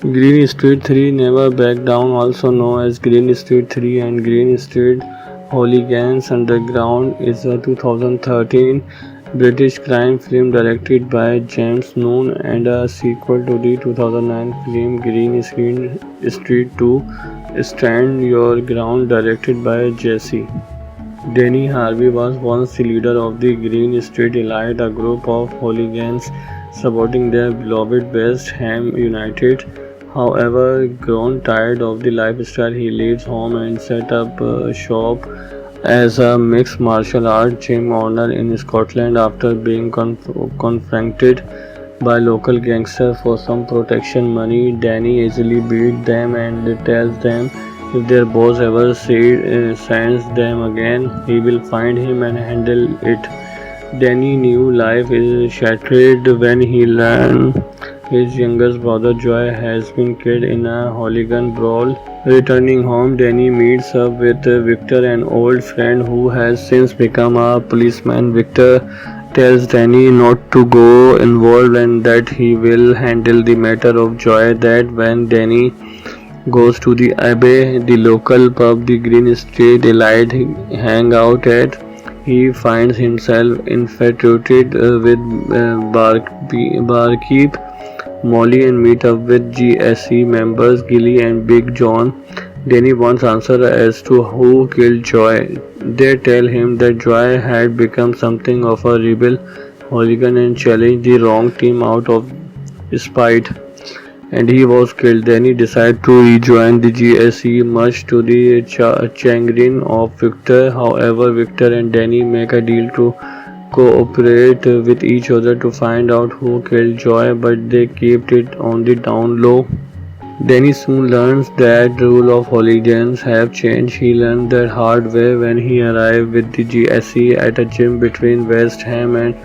Green Street 3 Never Back Down, also known as Green Street 3 and Green Street Hooligans Underground, is a 2013 British crime film directed by James Noon and a sequel to the 2009 film Green Street 2 Stand Your Ground, directed by Jesse. Danny Harvey was once the leader of the Green Street Elite, a group of hooligans supporting their beloved West Ham United. However, grown tired of the lifestyle, he leaves home and set up shop as a mixed martial art gym owner in Scotland after being confronted by local gangsters for some protection money. Danny easily beats them and tells them if their boss ever sends them again, he will find him and handle it. Danny's new life is shattered when he learns his youngest brother Joy has been killed in a hooligan brawl. Returning home, Danny meets up with Victor, an old friend who has since become a policeman. Victor tells Danny not to go involved and that he will handle the matter of Joy. That when Danny goes to the Abbey, the local pub the Green Street Elite hang out at, he finds himself infatuated with barkeep Molly and meet up with GSE members Gilly and Big John. Danny wants answer as to who killed Joy. They tell him that Joy had become something of a rebel hooligan and challenged the wrong team out of spite, and he was killed. Then he decided to rejoin the GSE, much to the chagrin of Victor. However, Victor and Danny make a deal to cooperate with each other to find out who killed Joy, but they kept it on the down low. Danny soon learns that the rule of hooligans have changed. He learned that hard way when he arrived with the GSE at a gym between West Ham and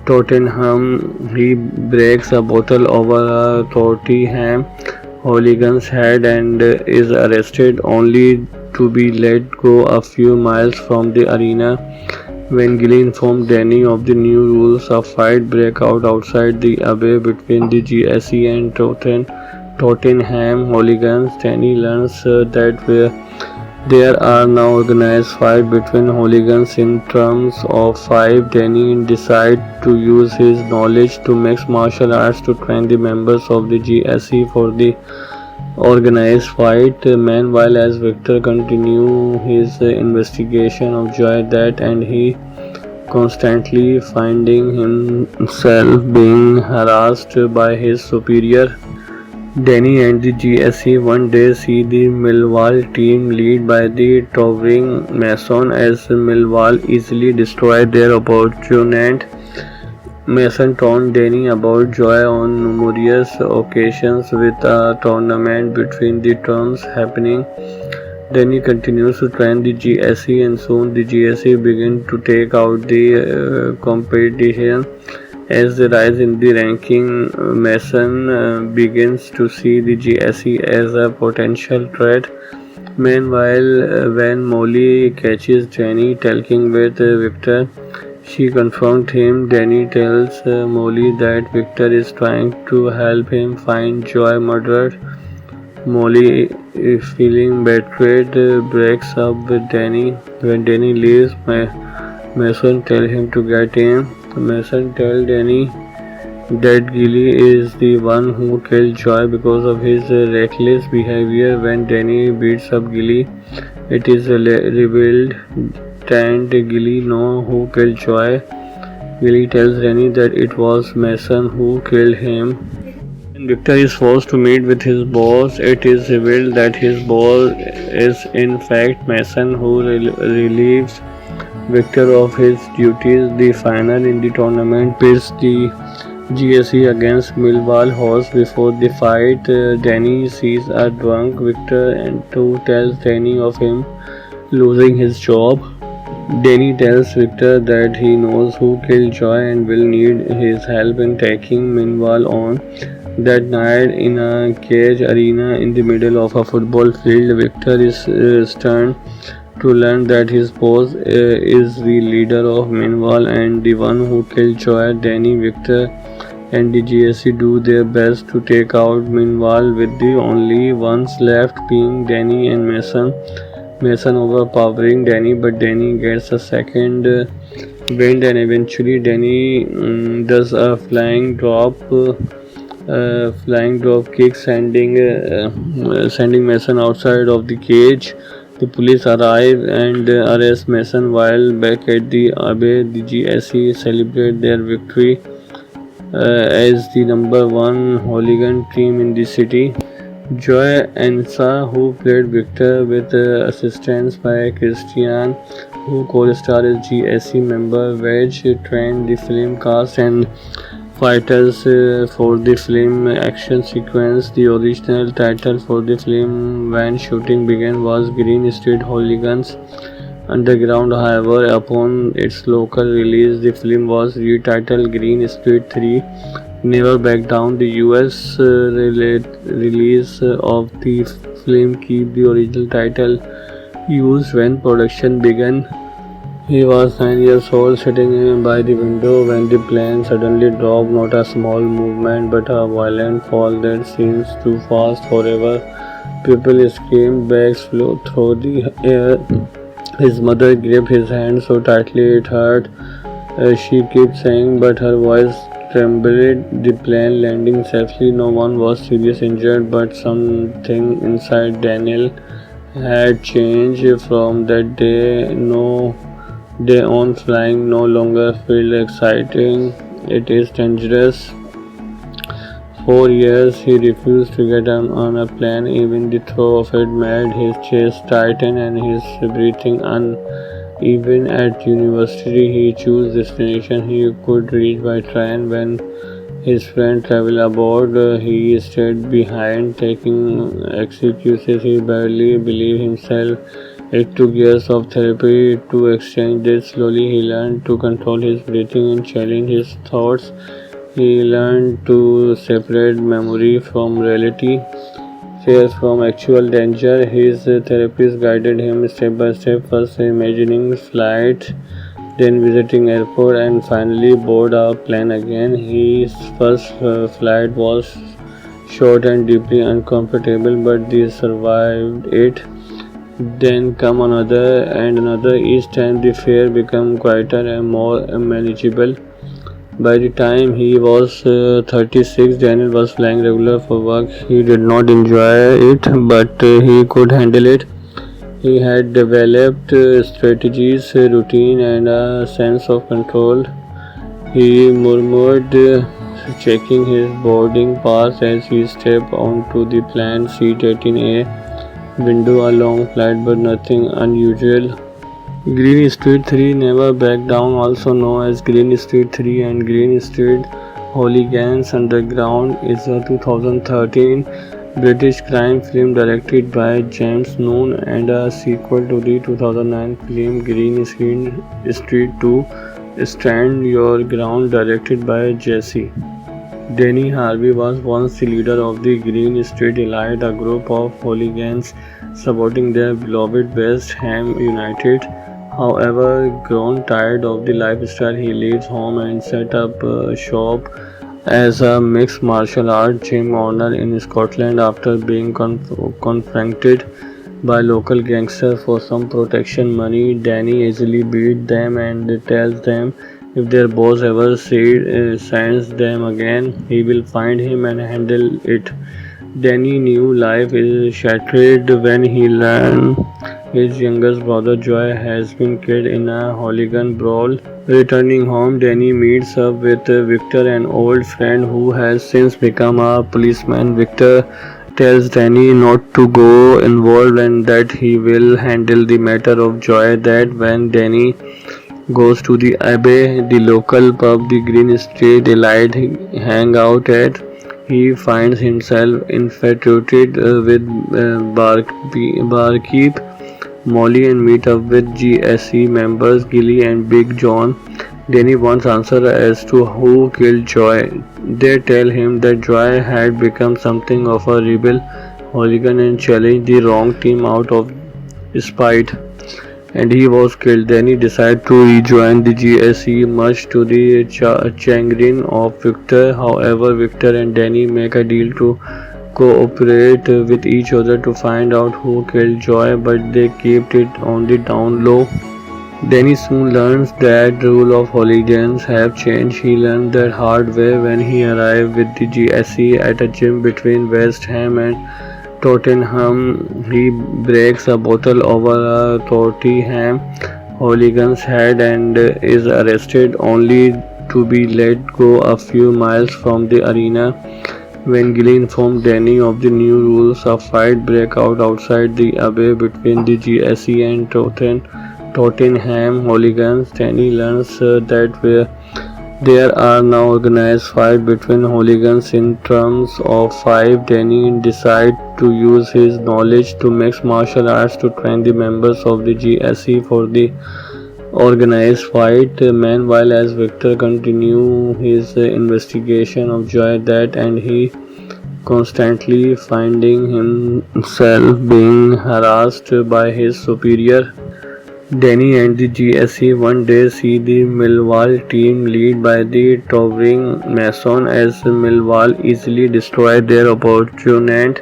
Tottenham. He breaks a bottle over a Tottenham hooligan's head and is arrested, only to be let go a few miles from the arena. When Gilly informed Danny of the new rules, a fight breaks out outside the Abbey between the GSE and Tottenham hooligans. Danny learns that there are now organized fights between hooligans in terms of five. Danny decides to use his knowledge to mix martial arts to train the members of the GSE for the organized fight. Meanwhile, as Victor continues his investigation of Joy that and he constantly finding himself being harassed by his superior. Danny and the GSE one day see the Millwall team led by the towering Mason as Millwall easily destroy their opponent. Mason told Danny about Joy on numerous occasions with a tournament between the terms happening. Danny continues to train the GSE and soon the GSE begin to take out the competition. As they rise in the ranking, Mason begins to see the GSE as a potential threat. Meanwhile, when Molly catches Danny talking with Victor, she confronts him. Danny tells Molly that Victor is trying to help him find Joy murdered. Molly, feeling betrayed, breaks up with Danny. When Danny leaves, Mason tells him to get in. Mason tells Danny that Gilly is the one who killed Joy because of his reckless behavior. When Danny beats up Gilly, it is revealed that Gilly knows who killed Joy. Gilly tells Danny that it was Mason who killed him. When Victor is forced to meet with his boss, it is revealed that his boss is in fact Mason, who relieves Victor of his duties. The final in the tournament pits the GSE against Millwall Horse. Before the fight, Danny sees a drunk Victor and who tells Danny of him losing his job. Danny tells Victor that he knows who killed Joy and will need his help in taking Millwall on. That night, in a cage arena in the middle of a football field, Victor is stunned to learn that his boss is the leader of Millwall and the one who killed Joy. Danny, Victor, and the GSC do their best to take out. Meanwhile, with the only ones left being Danny and Mason. Mason overpowering Danny, but Danny gets a second wind, and eventually Danny does a flying drop kick, sending Mason outside of the cage. The police arrive and arrest Mason. While back at the Abbey, the GSE celebrate their victory as the number one hooligan team in the city. Joy Ansa, who played Victor with assistance by Christian, who co-starred as GSE member Wedge, trained the film cast and fighters for the film action sequence. The original title for the film when shooting began was Green Street Hooligans Underground. However, upon its local release, the film was retitled Green Street 3 Never Back Down. The US release of the film kept the original title used when production began. He was 9 years old, sitting by the window when the plane suddenly dropped. Not a small movement, but a violent fall that seems too fast forever. People screamed, bags flew through the air. His mother gripped his hand so tightly it hurt. She kept saying, but her voice trembled. The plane landing safely. No one was seriously injured, but something inside Daniel had changed from that day. No day on, flying no longer felt exciting. It is dangerous. For years he refused to get on a plane. Even the thought of it made his chest tighten and his breathing uneven. At university he chose destination he could reach by train. When his friend traveled aboard, he stayed behind, taking excuses. He barely believed himself. It took years of therapy to exchange this. Slowly he learned to control his breathing and challenge his thoughts. He learned to separate memory from reality, fear from actual danger. His therapist guided him step by step, first imagining flight, then visiting airport, and finally board a plane again. His first flight was short and deeply uncomfortable, but he survived it. Then come another and another. Each time the fear became quieter and more manageable. By the time he was 36, Daniel was flying regular for work. He did not enjoy it, but he could handle it. He had developed strategies, routine, and a sense of control. He murmured, checking his boarding pass as he stepped onto the plane. Seat 18A, window, a long flight, but nothing unusual. Green Street 3 Never Back Down, also known as Green Street 3 and Green Street Hooligans Underground, is a 2013 British crime film directed by James Noon and a sequel to the 2009 film Green Street 2 Stand Your Ground, directed by Jesse. Danny Harvey was once the leader of the Green Street Elite, a group of hooligans supporting their beloved West Ham United. However, grown tired of the lifestyle, he leaves home and set up shop as a mixed martial arts gym owner in Scotland. After being confronted by local gangsters for some protection money, Danny easily beats them and tells them if their boss ever sends them again, he will find him and handle it. Danny's new life is shattered when he learns his youngest brother Joy has been killed in a hooligan brawl. Returning home, Danny meets up with Victor, an old friend who has since become a policeman. Victor tells Danny not to go involved and that he will handle the matter of Joy. That when Danny goes to the Abbey, the local pub the Green Street Elite hang out at, he finds himself infatuated with barkeep Molly and meet up with GSE members Gilly and Big John. Danny wants answer as to who killed Joy. They tell him that Joy had become something of a rebel hooligan and challenged the wrong team out of spite. and he was killed. Danny decided to rejoin the GSE, much to the chagrin of Victor. However, Victor and Danny make a deal to cooperate with each other to find out who killed Joy, but they kept it on the down low. Danny soon learns that the rule of hooligans have changed. He learned that hard way when he arrived with the GSE at a gym between West Ham and Tottenham. He breaks a bottle over a Tottenham hooligan's head and is arrested, only to be let go a few miles from the arena. When Gilly informed Danny of the new rules, a fight breaks out outside the Abbey between the GSE and Tottenham hooligans. Danny learns that there are now organized fights between hooligans in terms of five. Danny decides to use his knowledge to mix martial arts to train the members of the GSE for the organized fight. Meanwhile, as Victor continues his investigation of Joy that and he constantly finding himself being harassed by his superior. Danny and the GSE one day see the Millwall team led by the towering Mason as Millwall easily destroy their opponent.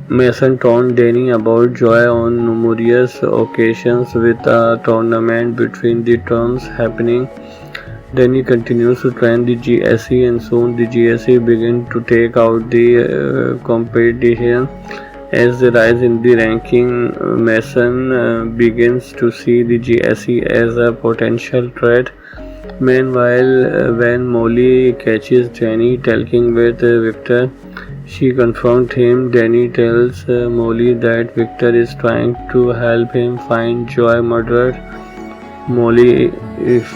Mason told Danny about Joy on numerous occasions with a tournament between the terms happening. Danny continues to train the GSE and soon the GSE begin to take out the competition. As they rise in the ranking, Mason begins to see the GSE as a potential threat. Meanwhile, when Molly catches Danny talking with Victor, she confronts him. Danny tells Molly that Victor is trying to help him find Joy murdered. Molly,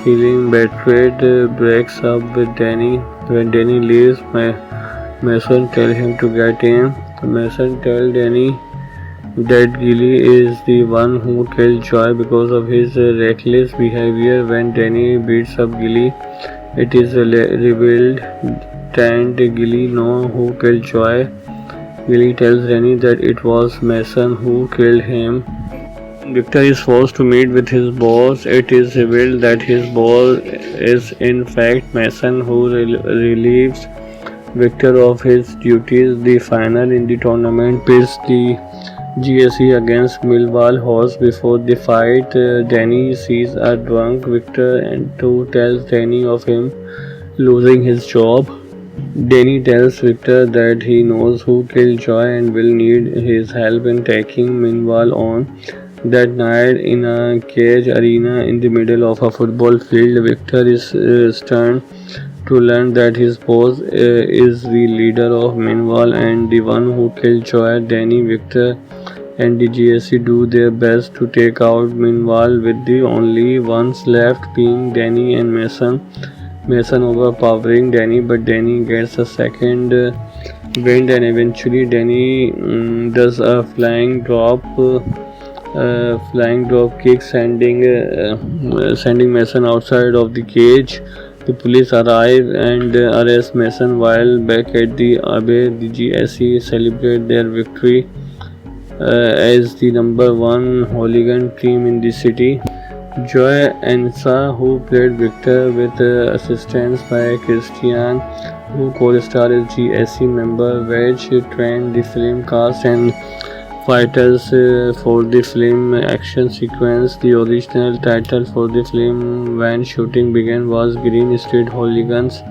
feeling betrayed, breaks up with Danny. When Danny leaves, Mason tells him to get in. Mason tells Danny that Gilly is the one who killed Joy because of his reckless behavior. When Danny beats up Gilly, it is revealed that Gilly knows who killed Joy. Gilly tells Danny that it was Mason who killed him. Victor is forced to meet with his boss. It is revealed that his boss is in fact Mason, who relieves Victor of his duties. The final in the tournament pits the GSE against Millwall Horse. Before the fight, Danny sees a drunk Victor and tells Danny of him losing his job. Danny tells Victor that he knows who killed Joy and will need his help in taking Millwall on. That night, in a cage arena in the middle of a football field, Victor is stunned to learn that his boss is the leader of Millwall and the one who killed Joy. Danny, Victor, and the GSE do their best to take out Millwall, with the only ones left being Danny and Mason. Mason overpowering Danny, but Danny gets a second wind and eventually Danny does a flying drop kick, sending Mason outside of the cage. The police arrive and arrest Mason. While back at the Abbey, the GSE celebrate their victory as the number one hooligan team in the city. Joy Ansa, who played Victor with assistance by Christian, who co-starred as GSE member Wedge, trained the film cast and fighters for the film action sequence. The original title for the film when shooting began was Green Street Hooligans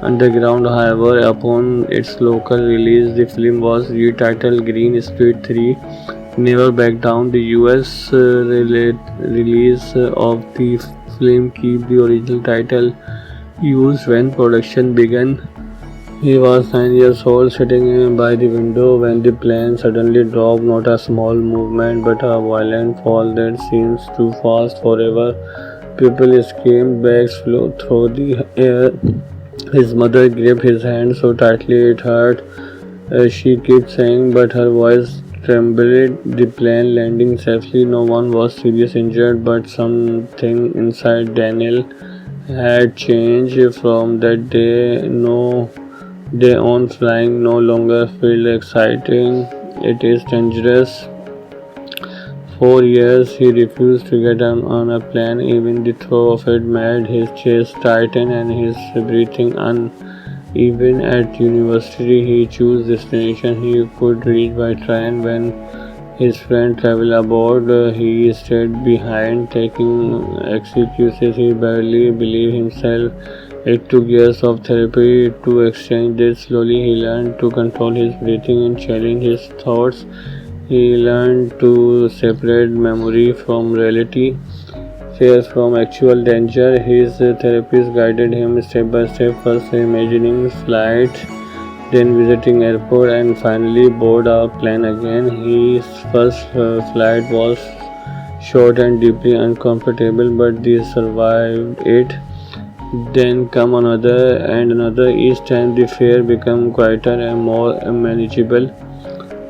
Underground. However, upon its local release, the film was retitled Green Street 3 Never Back Down. The US release of the film kept the original title used when production began. He was 9 years old, sitting by the window when the plane suddenly dropped. Not a small movement, but a violent fall that seems too fast forever. People screamed, bags flew through the air. His mother gripped his hand so tightly it hurt. She kept saying, but her voice trembled. The plane landing safely. No one was seriously injured, but something inside Daniel had changed. From that day on, flying no longer felt exciting. It is dangerous. 4 years he refused to get on a plane. Even the thought of it made his chest tighten and his breathing uneven. At university, he chose destination he could reach by train. When his friend traveled aboard, he stayed behind, taking excuses. He barely believed himself. It took years of therapy to exchange this. Slowly, he learned to control his breathing and challenge his thoughts. He learned to separate memory from reality, fear from actual danger. His therapist guided him step by step, first imagining flight, then visiting airport, and finally board a plane again. His first flight was short and deeply uncomfortable, but he survived it. Then come another and another. Each time the fear became quieter and more manageable.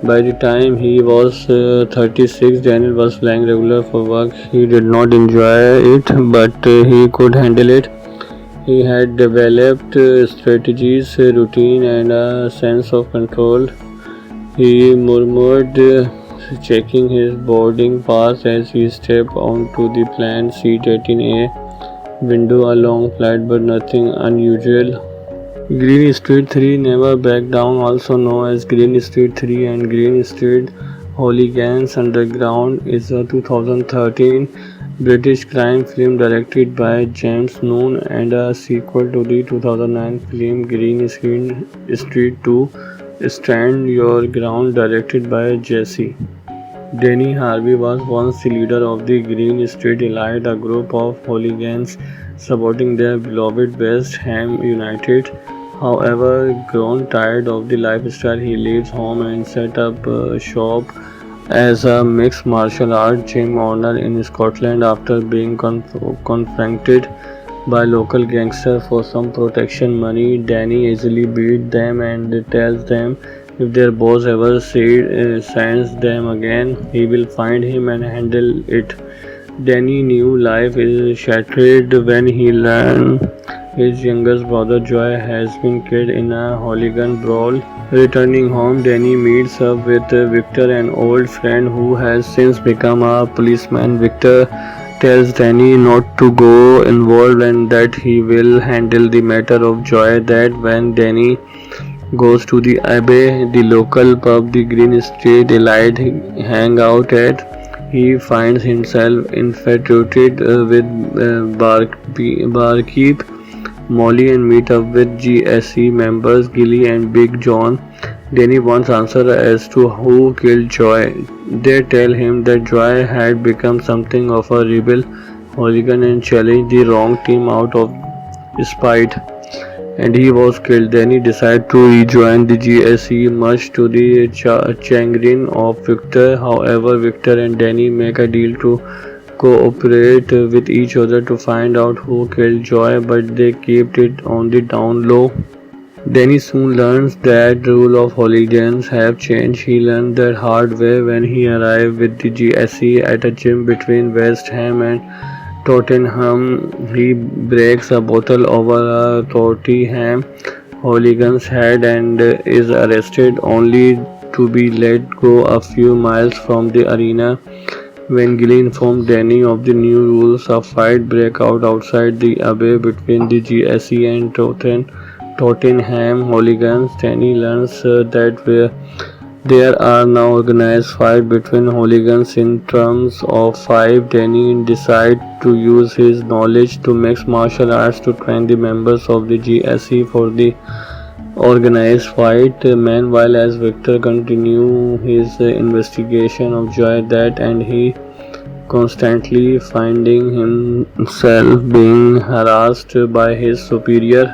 By the time he was 36, Daniel was flying regular for work. He did not enjoy it, but he could handle it. He had developed strategies, routine, and a sense of control. He murmured, checking his boarding pass as he stepped onto the planned seat 18A window. A long flight, but nothing unusual. Green Street 3 Never Back Down, also known as Green Street 3 and Green Street Hooligans Underground, is a 2013 British crime film directed by James Noon and a sequel to the 2009 film Green Street 2 Stand Your Ground, directed by Jesse. Denny Harvey was once the leader of the Green Street Elite, a group of hooligans supporting their beloved West Ham United. However, grown tired of the lifestyle, he leaves home and set up shop as a mixed martial art gym owner in Scotland. After being confronted by local gangsters for some protection money, Danny easily beats them and tells them if their boss ever sends them again, he will find him and handle it. Danny's new life is shattered when he learns his youngest brother Joy has been killed in a hooligan brawl. Returning home, Danny meets up with Victor, an old friend who has since become a policeman. Victor tells Danny not to go involved and that he will handle the matter of Joy. That when Danny goes to the Abbey, the local pub the Green Street Elite hang out at, he finds himself infatuated with barkeep Molly and meet up with GSE members Gilly and Big John. Danny wants answer as to who killed Joy. They tell him that Joy had become something of a rebel hooligan and challenged the wrong team out of spite, and he was killed. Then he decided to rejoin the GSE, much to the chagrin of Victor. However, Victor and Danny make a deal to cooperate with each other to find out who killed Joy, but they kept it on the down low. Danny soon learns that the rule of hooligans have changed. He learned that hard way when he arrived with the GSE at a gym between West Ham and Tottenham. He breaks a bottle over a Tottenham hooligan's head and is arrested, only to be let go a few miles from the arena. When Gilly informed Danny of the new rules, a fight breaks out outside the Abbey between the GSE and Tottenham hooligans. Danny learns that there are now organized fights between hooligans in terms of five. Danny decides to use his knowledge to mix martial arts to train the members of the GSE for the organized fight. Meanwhile, as Victor continues his investigation of Joy, that and he constantly finding himself being harassed by his superior.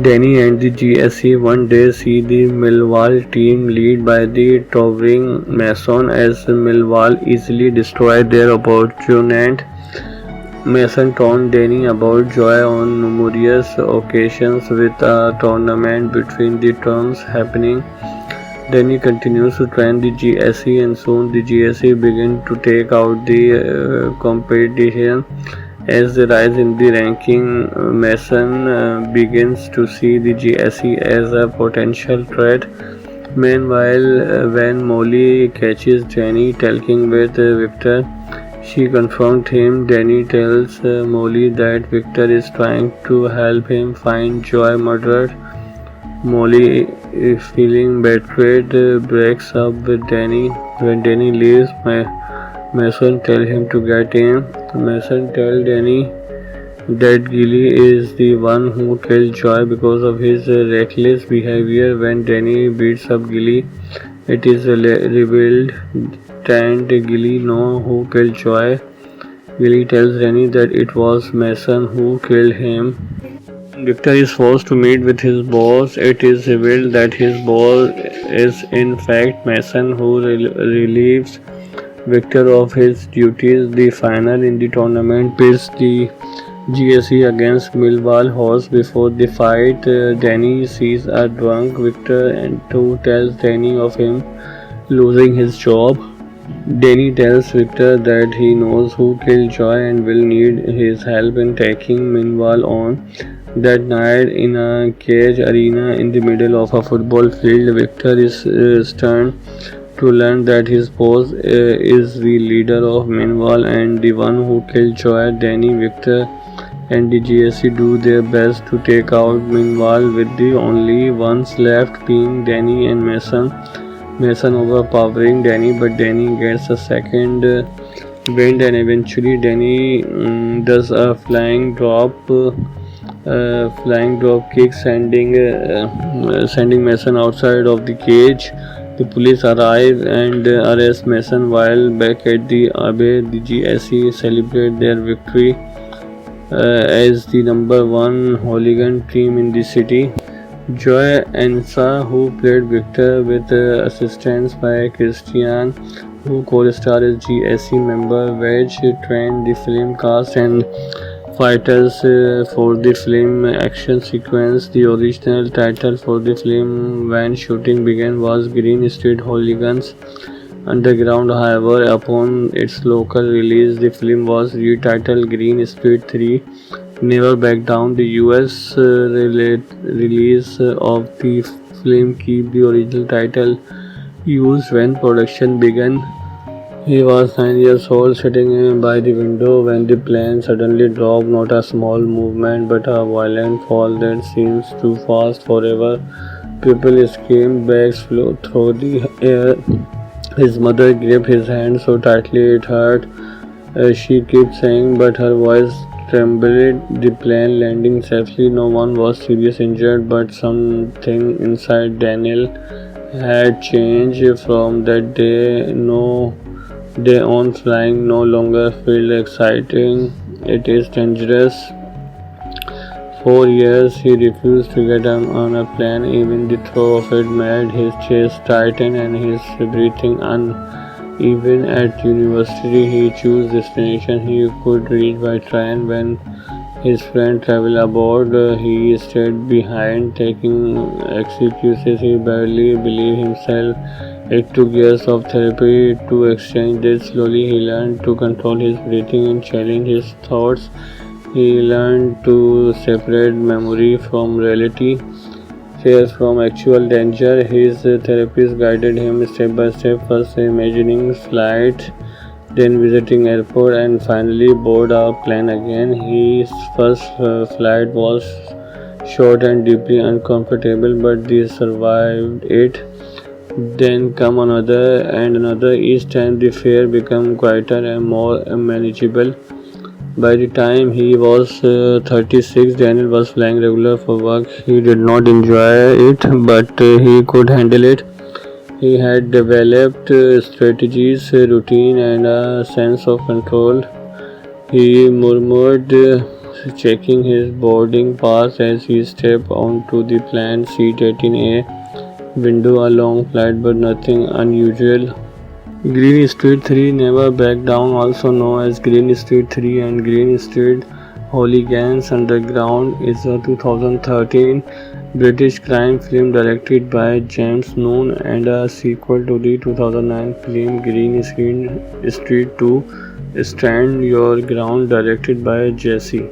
Danny and the GSE one day see the Millwall team led by the towering Mason as Millwall easily destroy their opponent. Mason told Danny about Joy on numerous occasions, with a tournament between the terms happening. Danny continues to train the GSE, and soon the GSE begin to take out the competition. As they rise in the ranking, Mason begins to see the GSE as a potential threat. Meanwhile, when Molly catches Danny talking with Victor, she confronts him. Danny tells Molly that Victor is trying to help him find Joy murdered. Molly, feeling betrayed, breaks up with Danny. When Danny leaves, Mason tells him to get in. Mason tells Danny that Gilly is the one who killed Joy because of his reckless behavior. When Danny beats up Gilly, it is revealed that Gilly knows who killed Joy. Gilly tells Danny that it was Mason who killed him. Victor is forced to meet with his boss. It is revealed that his boss is in fact Mason, who relieves Victor of his duties. The final in the tournament pits the GSE against Millwall Horse. Before the fight, Danny sees a drunk Victor and who tells Danny of him losing his job. Danny tells Victor that he knows who killed Joy and will need his help in taking Millwall on. That night, in a cage arena in the middle of a football field, Victor is stunned to learn that his boss is the leader of Millwall and the one who killed Joy. Danny, Victor, and the GSC do their best to take out Millwall, with the only ones left being Danny and Mason. Mason overpowering Danny, but Danny gets a second wind and eventually Danny does a flying drop kick, sending Mason outside of the cage. The police arrive and arrest Mason. While back at the Abbey, the GSE celebrate their victory as the number one hooligan team in the city. Joy Ansa, who played Victor with assistance by Christian, who co-starred as GSE member Wedge, trained the film cast and fighters for the film action sequence. The original title for the film when shooting began was Green Street Hooligans Underground. However, upon its local release, the film was retitled Green Street 3 Never Back Down. The US release of the film kept the original title used when production began. He was 9 years old, sitting by the window when the plane suddenly dropped. Not a small movement, but a violent fall that seems too fast forever. People screamed, bags flew through the air. His mother gripped his hand so tightly it hurt. She kept saying, but her voice trembled. The plane landing safely. No one was seriously injured, but something inside Daniel had changed. From that day, day on, flying no longer felt exciting. It is dangerous. For years he refused to get on a plane. Even the thought of it made his chest tighten and his breathing uneven. At university he chose destination he could reach by train. When his friend traveled aboard, he stayed behind, taking excuses. He barely believed himself. It took years of therapy to exchange this. Slowly he learned to control his breathing and challenge his thoughts. He learned to separate memory from reality, fear from actual danger. His therapist guided him step by step, first imagining flight, then visiting airport, and finally board a plane again. His first flight was short and deeply uncomfortable, but he survived it. Then come another and another. Each time the fear became quieter and more manageable. By the time he was 36, Daniel was flying regular for work. He did not enjoy it, but he could handle it. He had developed strategies, routine, and a sense of control. He murmured, checking his boarding pass as he stepped onto the planned seat 18A window. A long flight, but nothing unusual. Green Street 3 Never Back Down, also known as Green Street 3 and Green Street Hooligans Underground, is a 2013 British crime film directed by James Noon and a sequel to the 2009 film Green Street 2 Stand Your Ground, directed by Jesse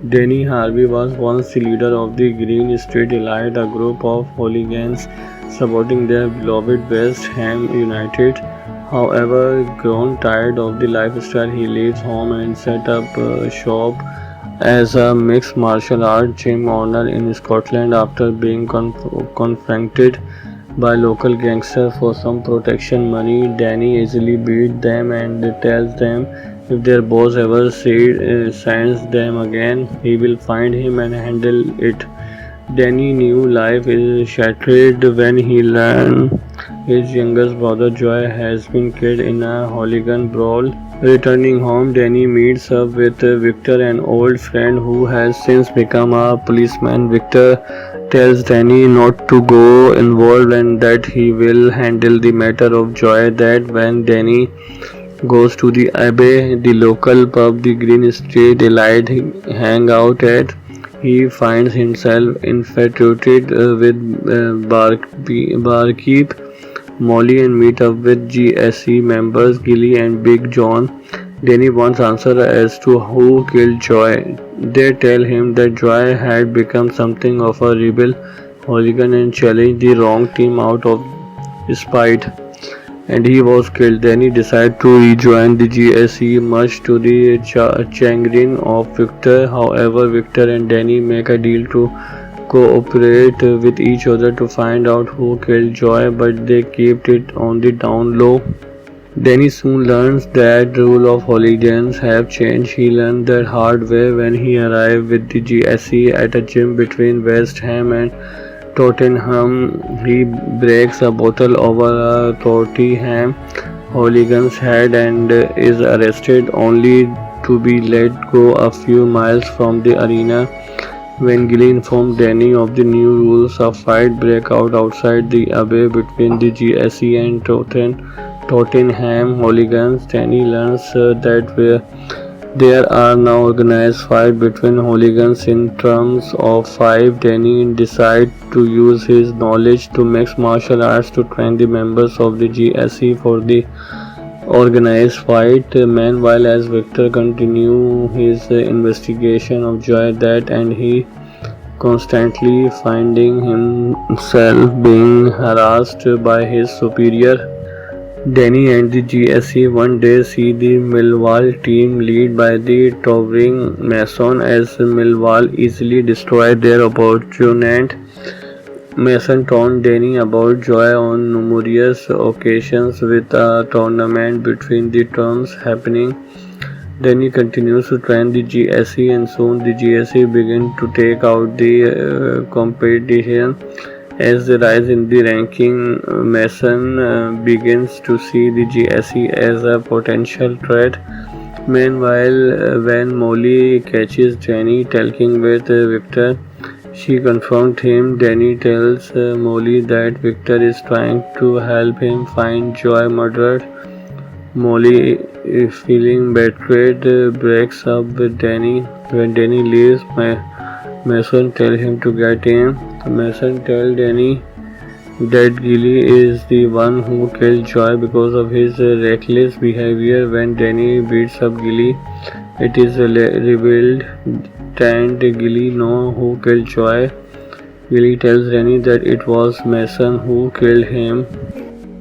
Danny Harvey was once the leader of the Green Street Elite, a group of hooligans supporting their beloved West Ham United. However, grown tired of the lifestyle, he leaves home and set up shop as a mixed martial arts gym owner in Scotland after being confronted by local gangsters for some protection money. Danny easily beats them and tells them if their boss ever sends them again, he will find him and handle it. Danny knew life is shattered when he learned his youngest brother Joy has been killed in a hooligan brawl. Returning home, Danny meets up with Victor, an old friend who has since become a policeman. Victor tells Danny not to go involved and that he will handle the matter of Joy. That when Danny goes to the Abbey, the local pub the Green Street Elite hang out at, he finds himself infatuated with barkeep Molly and meet up with GSE members Gilly and Big John. Danny wants answer as to who killed Joy. They tell him that Joy had become something of a rebel hooligan and challenged the wrong team out of spite, and he was killed. Then he decided to rejoin the GSE, much to the chagrin of Victor. However, Victor and Danny make a deal to cooperate with each other to find out who killed Joy, but they kept it on the down low. Danny soon learns that the rule of hooligans have changed. He learned that hard way when he arrived with the GSE at a gym between West Ham and Tottenham. He breaks a bottle over a Tottenham hooligan's head and is arrested, only to be let go a few miles from the arena. When Gilly informed Danny of the new rules, a fight breaks out outside the Abbey between the GSE and Tottenham hooligans. Danny learns that there are now organized fights between hooligans in terms of five. Danny decides to use his knowledge to mix martial arts to train the members of the GSE for the organized fight. Meanwhile, as Victor continues his investigation of Joy that and he constantly finding himself being harassed by his superior. Danny and the GSE one day see the Millwall team led by the towering Mason as Millwall easily destroy their opponent. Mason told Danny about Joy on numerous occasions with a tournament between the terms happening. Danny continues to train the GSE and soon the GSE begin to take out the competition. As they rise in the ranking, Mason begins to see the GSE as a potential threat. Meanwhile, when Molly catches Danny talking with Victor, she confronts him. Danny tells Molly that Victor is trying to help him find Joy murdered. Molly, feeling betrayed, breaks up with Danny. When Danny leaves, Mason tells him to get in. Mason tells Danny that Gilly is the one who killed Joy because of his reckless behavior. When Danny beats up Gilly, it is revealed that Gilly knows who killed Joy. Gilly tells Danny that it was Mason who killed him.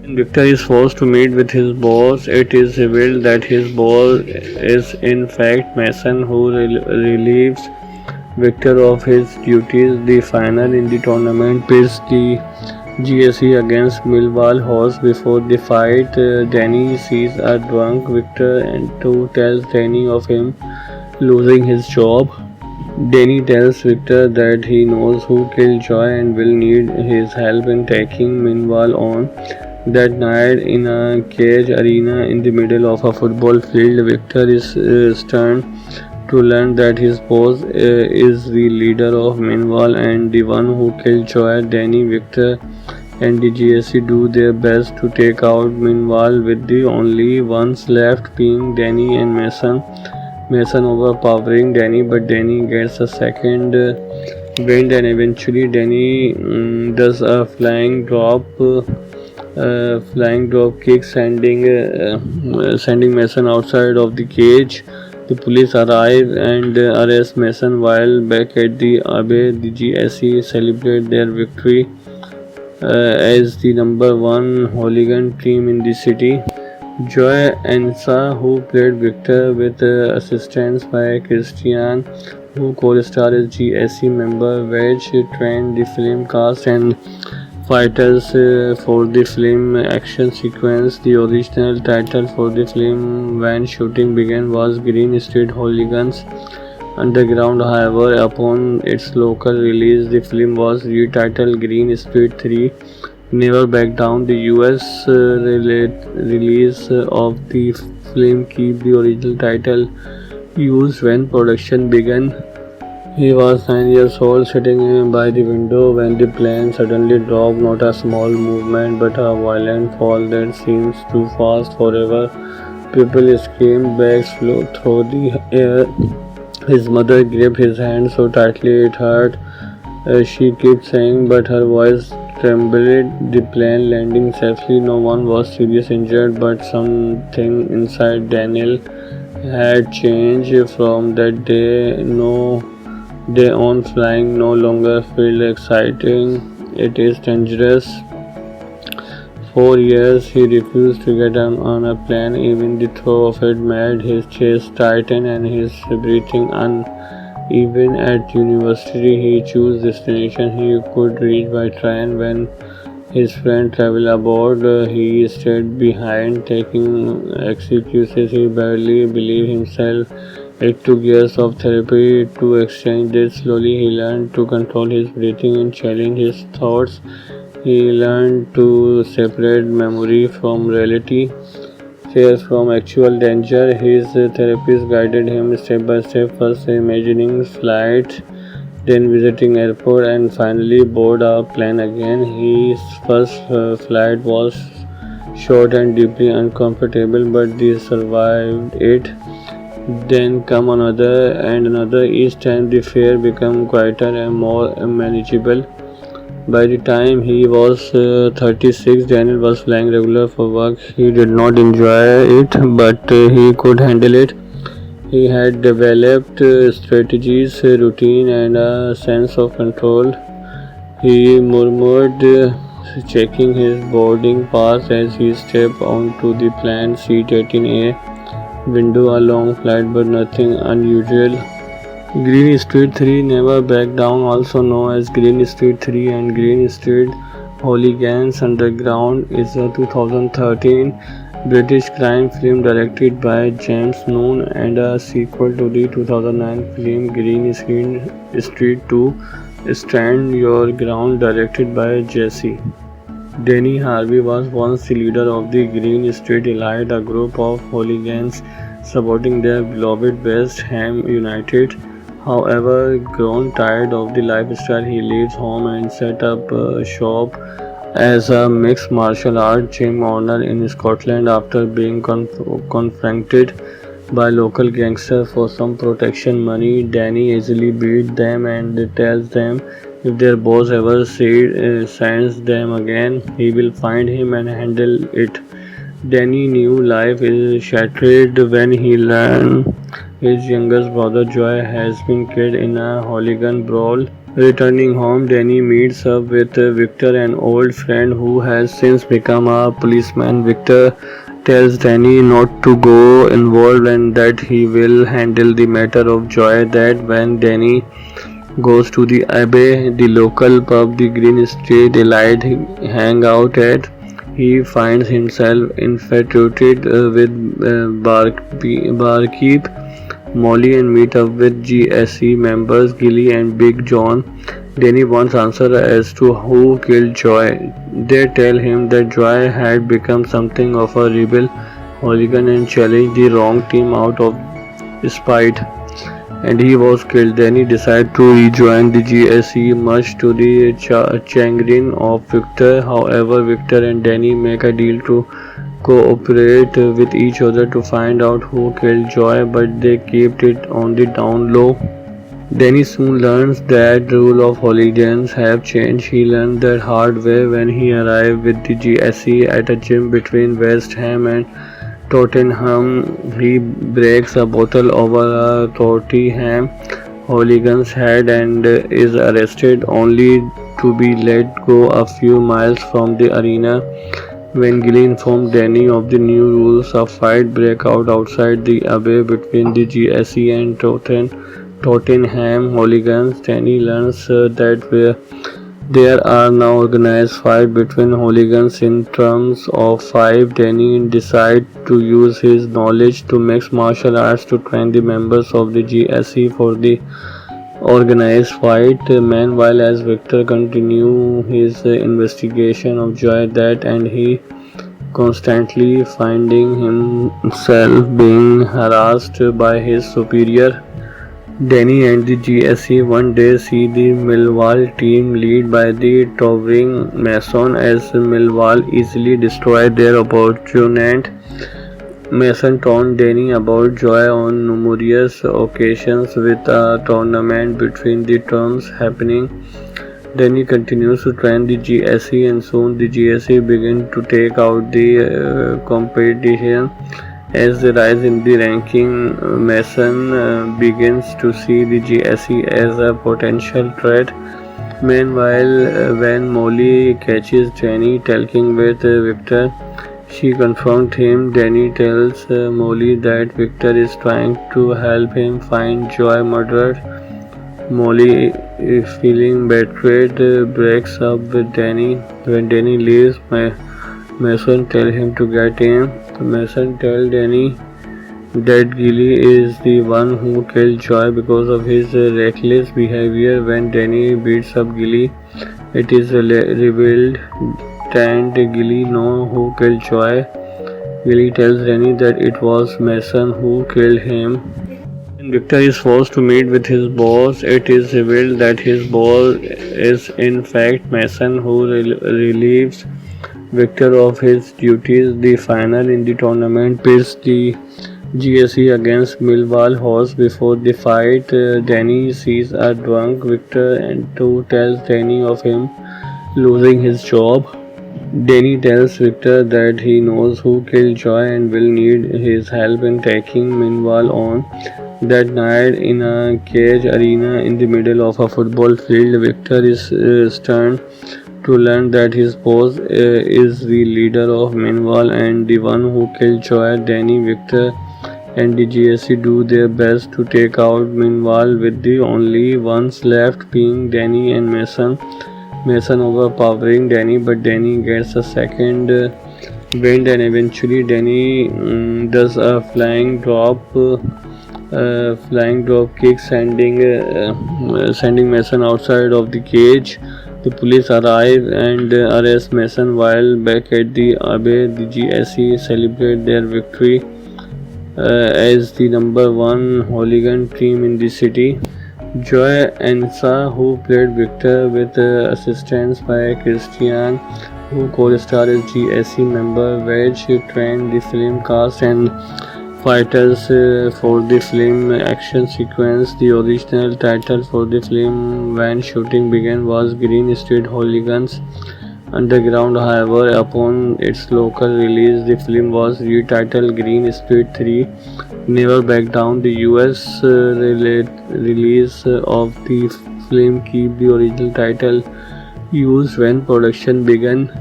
When Victor is forced to meet with his boss, it is revealed that his boss is in fact Mason, who relieves Victor of his duties. The final in the tournament pits the GSE against Millwall Horse. Before the fight, Danny sees a drunk Victor and tells Danny of him losing his job. Danny tells Victor that he knows who killed Joy and will need his help in taking Millwall on. That night, in a cage arena in the middle of a football field, Victor is stunned to learn that his boss is the leader of Millwall and the one who killed Joy. Danny, Victor, and the GSE do their best to take out Millwall, with the only ones left being Danny and Mason. Mason overpowering Danny, but Danny gets a second wind and eventually Danny does a flying drop kick, sending Mason outside of the cage. The police arrive and arrest Mason while back at the Abbey. The GSE celebrate their victory as the number one hooligan team in the city. Joy Ansa, who played Victor with assistance by Christian, who co-starred as GSE member Wedge, trained the film cast and fighters for the film action sequence. The original title for the film when shooting began was Green Street Hooligans Underground. However, upon its local release, the film was retitled Green Street 3 Never Back Down. The US release of the film kept the original title used when production began. He was 9 years old, sitting by the window when the plane suddenly dropped. Not a small movement, but a violent fall that seems too fast forever. People screamed, bags flew through the air. His mother gripped his hand so tightly it hurt. She kept saying, but her voice trembled. The plane landing safely. No one was seriously injured, but something inside Daniel had changed from that day. No day on, flying no longer felt exciting. It is dangerous. For years he refused to get on a plane. Even the thought of it made his chest tighten and his breathing uneven. At university he chose destination he could reach by train. When his friend traveled aboard, he stayed behind, taking excuses. He barely believed himself. It took years of therapy to exchange this. Slowly he learned to control his breathing and challenge his thoughts. He learned to separate memory from reality, fear from actual danger. His therapist guided him step by step, first imagining flight, then visiting airport, and finally board a plane again. His first flight was short and deeply uncomfortable, but he survived it. Then come another and another. Each time the fear became quieter and more manageable. By the time he was 36, Daniel was flying regular for work. He did not enjoy it, but he could handle it. He had developed strategies, routine, and a sense of control. He murmured, checking his boarding pass as he stepped onto the planned seat 18A window. A long flight, but nothing unusual. Green Street 3 Never Back Down, also known as Green Street 3 and Green Street Hooligans Underground, is a 2013 British crime film directed by James Noon and a sequel to the 2009 film Green Street 2 Stand Your Ground, directed by Jesse. Danny Harvey was once the leader of the Green Street Elite, a group of hooligans supporting their beloved West Ham United. However, grown tired of the lifestyle, he leaves home and set up shop as a mixed martial art gym owner in Scotland. After being confronted by local gangsters for some protection money, Danny easily beats them and tells them if their boss ever sends them again, he will find him and handle it. Danny's new life is shattered when he learns his youngest brother Joy has been killed in a hooligan brawl. Returning home, Danny meets up with Victor, an old friend who has since become a policeman. Victor tells Danny not to go involved and that he will handle the matter of Joy. That when Danny goes to the Abbey, the local pub the Green Street Elite hang out at, he finds himself infatuated with barkeep Molly and meet up with GSE members Gilly and Big John. Danny wants answer as to who killed Joy. They tell him that Joy had become something of a rebel hooligan and challenged the wrong team out of spite, and he was killed. Danny decides to rejoin the GSE, much to the chagrin of Victor. However, Victor and Danny make a deal to cooperate with each other to find out who killed Joy, but they kept it on the down low. Danny soon learns that the rule of hooligans have changed. He learned that hard way when he arrived with the GSE at a gym between West Ham and Tottenham. He breaks a bottle over a Tottenham hooligan's head and is arrested, only to be let go a few miles from the arena. When Gilly informed Danny of the new rules, a fight breaks out outside the Abbey between the GSE and Tottenham hooligans. Danny learns that there are now organized fights between hooligans in terms of five. Danny decides to use his knowledge to mix martial arts to train the members of the GSE for the organized fight. Meanwhile, as Victor continues his investigation of Joy that and he constantly finding himself being harassed by his superior. Danny and the GSE one day see the Millwall team led by the towering Mason as Millwall easily destroy their opponent. Mason told Danny about Joy on numerous occasions with a tournament between the terms happening. Danny continues to train the GSE and soon the GSE begin to take out the competition. As they rise in the ranking, Mason begins to see the GSE as a potential threat. Meanwhile, when Molly catches Danny talking with Victor, she confronts him. Danny tells Molly that Victor is trying to help him find Joy murdered. Molly, feeling betrayed, breaks up with Danny. When Danny leaves, Mason tells him to get in. Mason tells Danny that Gilly is the one who killed Joy because of his reckless behavior. When Danny beats up Gilly, it is revealed that Gilly knows who killed Joy. Gilly tells Danny that it was Mason who killed him. When Victor is forced to meet with his boss, it is revealed that his boss is in fact Mason, who relieves Victor of his duties. The final in the tournament pits the GSE against Millwall Horse. Before the fight, Danny sees a drunk Victor and tells Danny of him losing his job. Danny tells Victor that he knows who killed Joy and will need his help in taking Millwall on. That night, in a cage arena in the middle of a football field, Victor is stunned to learn that his boss is the leader of Millwall and the one who killed Joy. Danny, Victor, and the GSE do their best to take out Millwall, with the only ones left being Danny and Mason. Mason overpowering Danny, but Danny gets a second wind and eventually Danny does a flying drop kick, sending Mason outside of the cage. The police arrive and arrest Mason. While back at the Abbey, the GSE celebrate their victory as the number one hooligan team in the city. Joy Ensa, who played Victor with assistance by Christian, who co-starred as GSE member Wedge, trained the film cast and fighters for the film action sequence. The original title for the film when shooting began was Green Street Hooligans Underground. However, upon its local release, the film was retitled Green Street 3 Never Back Down. The US release of the film kept the original title used when production began.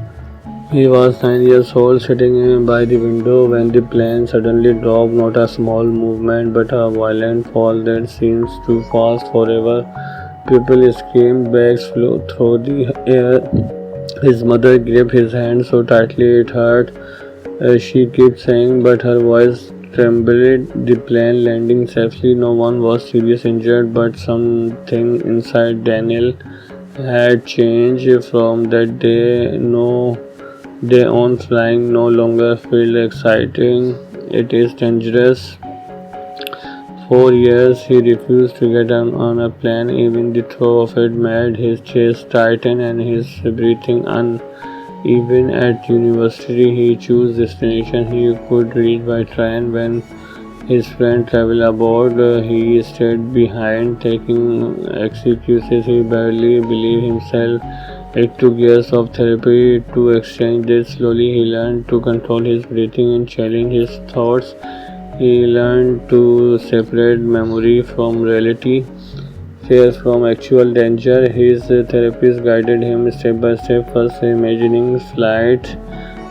He was 9 years old, sitting by the window when the plane suddenly dropped. Not a small movement, but a violent fall that seems too fast forever. People screamed, bags flew through the air. His mother gripped his hand so tightly it hurt. She kept saying, but her voice trembled. The plane landing safely. No one was seriously injured, but something inside Daniel had changed. From that day on, flying no longer felt exciting. It is dangerous. For years he refused to get on a plane. Even the thought of it made his chest tighten and his breathing uneven. At university he chose destination he could reach by train. When his friend traveled aboard, he stayed behind, taking excuses. He barely believed himself It took years of therapy to exchange this. Slowly, he learned to control his breathing and challenge his thoughts. He learned to separate memory from reality, fear from actual danger. His therapist guided him step by step, first imagining flight,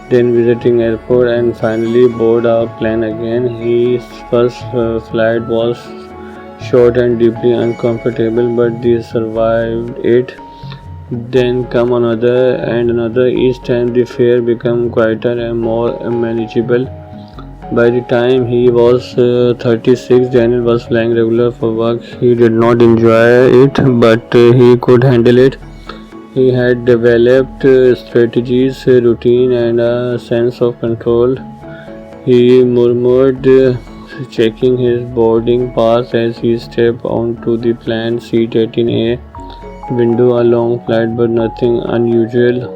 then visiting airport, and finally board a plane again. His first flight was short and deeply uncomfortable, but they survived it. Then come another and another. Each time the fear became quieter and more manageable. By the time he was 36, Daniel was flying regular for work. He did not enjoy it, but he could handle it. He had developed strategies, routine, and a sense of control. He murmured, checking his boarding pass as he stepped onto the planned seat 18A window. A long flight, but nothing unusual.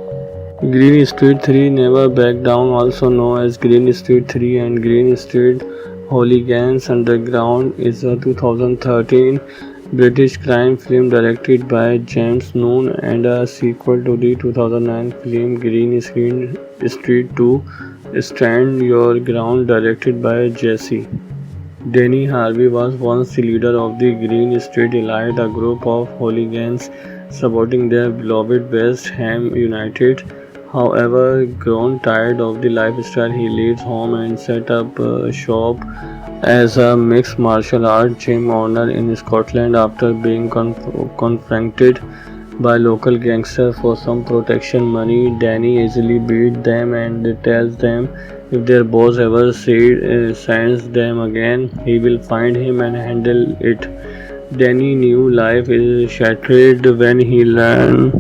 Green Street 3 Never Back Down, also known as Green Street 3 and Green Street Hooligans Underground, is a 2013 British crime film directed by James Noon and a sequel to the 2009 film Green Street 2 Stand Your Ground, directed by Jesse. Danny Harvey was once the leader of the Green Street Elite, a group of hooligans supporting their beloved West Ham United. However, grown tired of the lifestyle, he leaves home and set up shop as a mixed martial arts gym owner in Scotland. After being confronted by local gangsters for some protection money, Danny easily beats them and tells them if their boss ever sends them again, he will find him and handle it. Danny's new life is shattered when he learns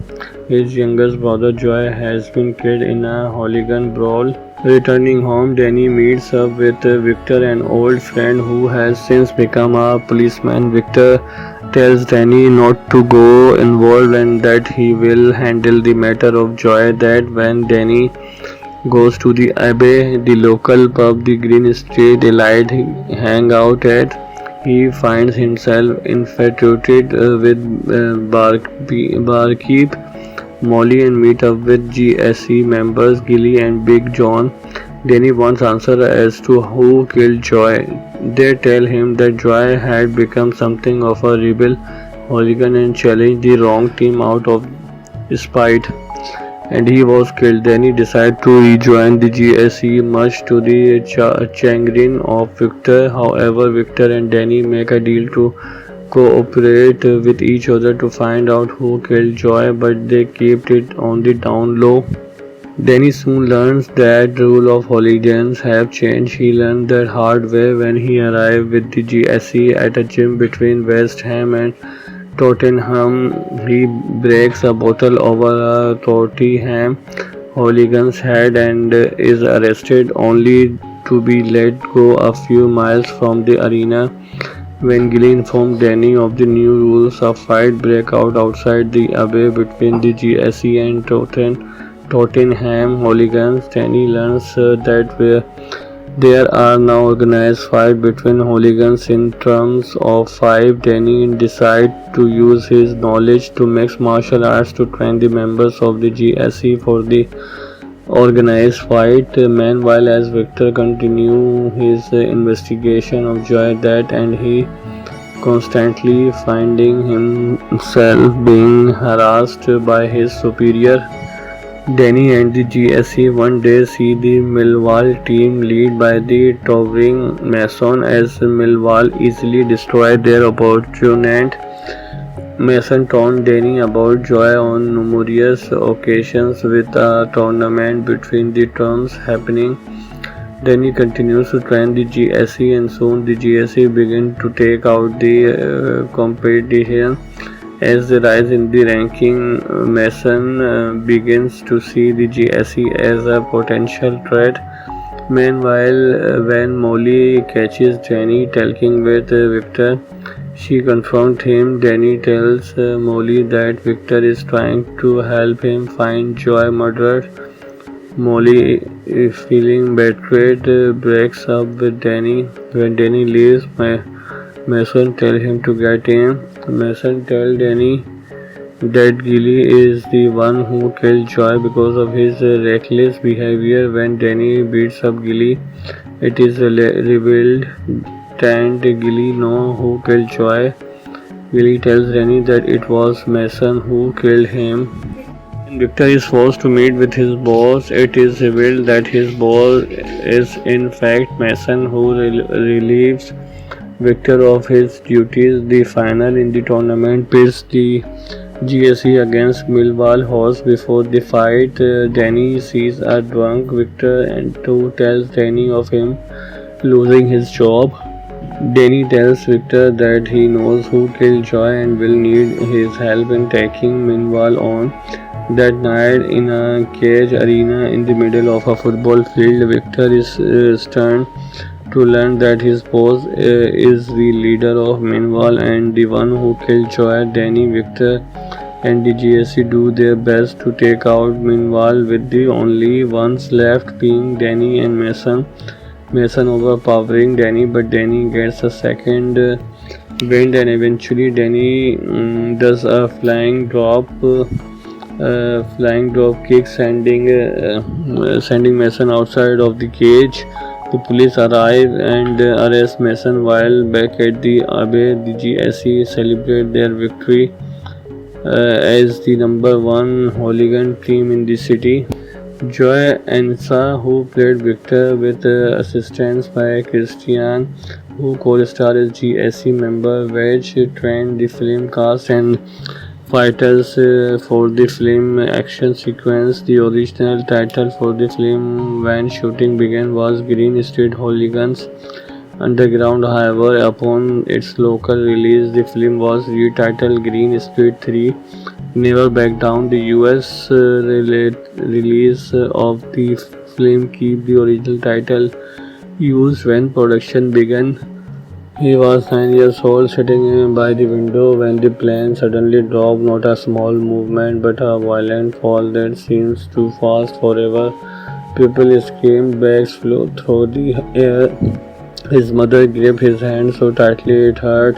his youngest brother Joy has been killed in a hooligan brawl. Returning home, Danny meets up with Victor, an old friend who has since become a policeman. Victor tells Danny not to go involved and that he will handle the matter of Joy. That when Danny goes to the Abbey, the local pub the Green Street Elite hang out at, he finds himself infatuated with barkeep Molly and meet up with GSE members Gilly and Big John. Danny wants answer as to who killed Joy. They tell him that Joy had become something of a rebel hooligan and challenged the wrong team out of spite, and he was killed. Then he decided to rejoin the GSE, much to the chagrin of Victor. However, Victor and Danny make a deal to cooperate with each other to find out who killed Joy, but they kept it on the down low. Danny soon learns that the rule of hooligans have changed. He learned that hard way when he arrived with the GSE at a gym between West Ham and Tottenham. He breaks a bottle over a Tottenham hooligan's head and is arrested, only to be let go a few miles from the arena. When Gilly informed Danny of the new rules, a fight breaks out outside the Abbey between the GSE and Tottenham hooligans. Danny learns that there are now organized fights between hooligans in terms of five. Danny decides to use his knowledge to mix martial arts to train the members of the GSE for the organized fight. Meanwhile, as Victor continues his investigation of Joy that and he constantly finding himself being harassed by his superior. Danny and the GSE one day see the Millwall team led by the towering Mason as Millwall easily destroy their opponent. Mason told Danny about Joy on numerous occasions with a tournament between the terms happening. Danny continues to train the GSE and soon the GSE begin to take out the competition. As they rise in the ranking, Mason begins to see the GSE as a potential threat. Meanwhile, when Molly catches Danny talking with Victor, she confronts him. Danny tells Molly that Victor is trying to help him find Joy murdered. Molly, feeling betrayed, breaks up with Danny. When Danny leaves, Mason tells him to get in. Mason tells Danny that Gilly is the one who killed Joy because of his reckless behavior. When Danny beats up Gilly, it is revealed that Gilly knows who killed Joy. Gilly tells Danny that it was Mason who killed him. When Victor is forced to meet with his boss, it is revealed that his boss is in fact Mason, who relieves Victor of his duties. The final in the tournament pits the GSE against Millwall Horse. Before the fight, Danny sees a drunk Victor and tells Danny of him losing his job. Danny tells Victor that he knows who killed Joy and will need his help in taking Millwall on. That night, in a cage arena in the middle of a football field, Victor is stunned to learn that his boss is the leader of Millwall and the one who killed Joy. Danny, Victor, and the GSC do their best to take out Millwall, with the only ones left being Danny and Mason. Mason overpowering Danny, but Danny gets a second wind and eventually Danny does a flying drop kick, sending Mason outside of the cage. The police arrive and arrest Mason, while back at the Abbey, the GSE celebrate their victory as the number one hooligan team in the city. Joy Ansa, who played Victor with assistance by Christian, who co-starred as GSE member Wedge, trained the film cast and fighters for the film action sequence. The original title for the film when shooting began was Green Street Hooligans Underground. However, upon its local release, the film was retitled Green Street 3 Never Back Down. The US release of the film kept the original title used when production began. He was 9 years old, sitting by the window when the plane suddenly dropped. Not a small movement, but a violent fall that seems too fast forever. People screamed, bags flew through the air. His mother gripped his hand so tightly it hurt.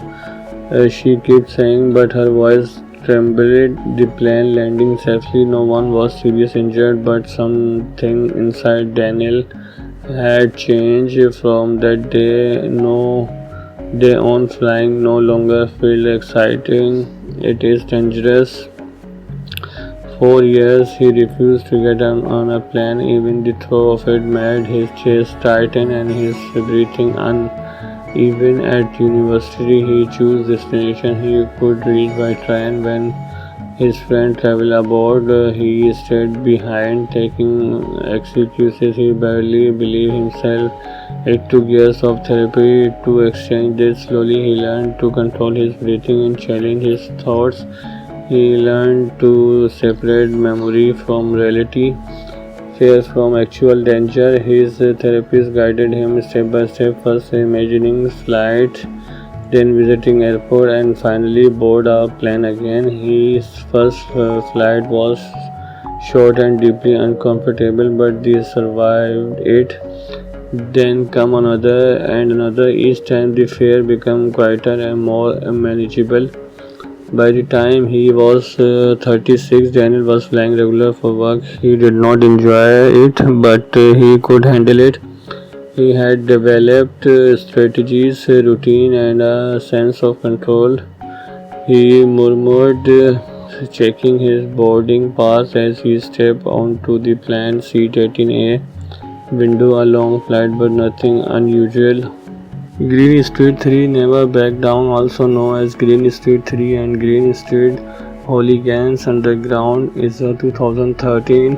She kept saying, but her voice trembled. The plane landing safely. No one was seriously injured, but something inside Daniel had changed. From that day on, flying no longer felt exciting. It is dangerous. For years he refused to get on a plane. Even the thought of it made his chest tighten and his breathing uneven. At university he chose destination he could reach by train. When his friend traveled aboard, he stayed behind, taking excuses. He barely believed himself. It took years of therapy to exchange this. Slowly he learned to control his breathing and challenge his thoughts. He learned to separate memory from reality, fear from actual danger. His therapist guided him step by step, first imagining flight, then visiting airport, and finally board a plane again. His first flight was short and deeply uncomfortable, but he survived it. Then come another and another. Each time the fear became quieter and more manageable. By the time he was 36, Daniel was flying regular for work. He did not enjoy it, but he could handle it. He had developed strategies, routine, and a sense of control. He murmured, checking his boarding pass as he stepped onto the planned seat 18A window. A long flight, but nothing unusual. Green Street 3 Never Back Down, also known as Green Street 3 and Green Street Hooligans Underground, is a 2013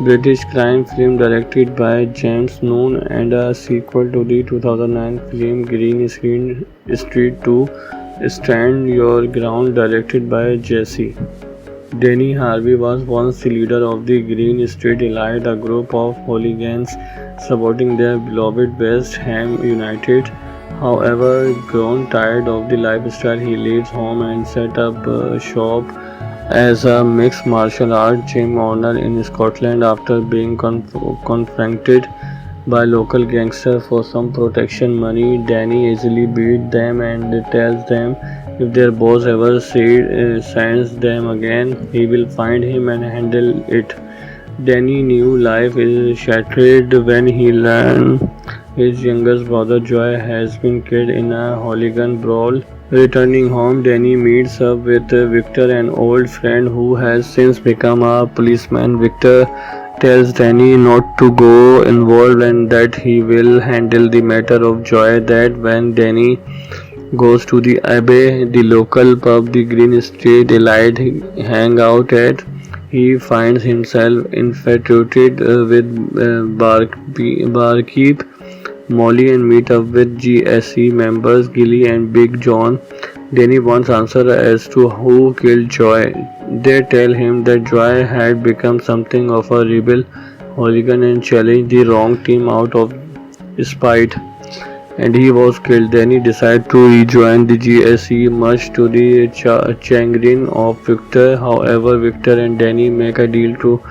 British crime film directed by James Noon and a sequel to the 2009 film Green Street 2 Stand Your Ground, directed by Jesse. Danny Harvey was once the leader of the Green Street Elite, a group of hooligans supporting their beloved West Ham United. However, grown tired of the lifestyle, he leaves home and set up shop as a mixed martial art gym owner in Scotland. After being confronted by local gangsters for some protection money, Danny easily beats them and tells them If their boss ever sends them again, he will find him and handle it. Danny knew life is shattered when he learned his youngest brother Joy has been killed in a hooligan brawl. Returning home, Danny meets up with Victor, an old friend who has since become a policeman. Victor tells Danny not to go involved and that he will handle the matter of Joy. That when Danny goes to the Abbey, the local pub the Green Street elite hang out at, he finds himself infatuated with barkeep Molly and meet up with GSE members Gilly and Big John. Danny wants answer as to who killed Joy. They tell him that Joy had become something of a rebel hooligan and challenged the wrong team out of spite, and he was killed. Then he decided to rejoin the GSE, much to the chagrin of Victor. However, Victor and Danny make a deal to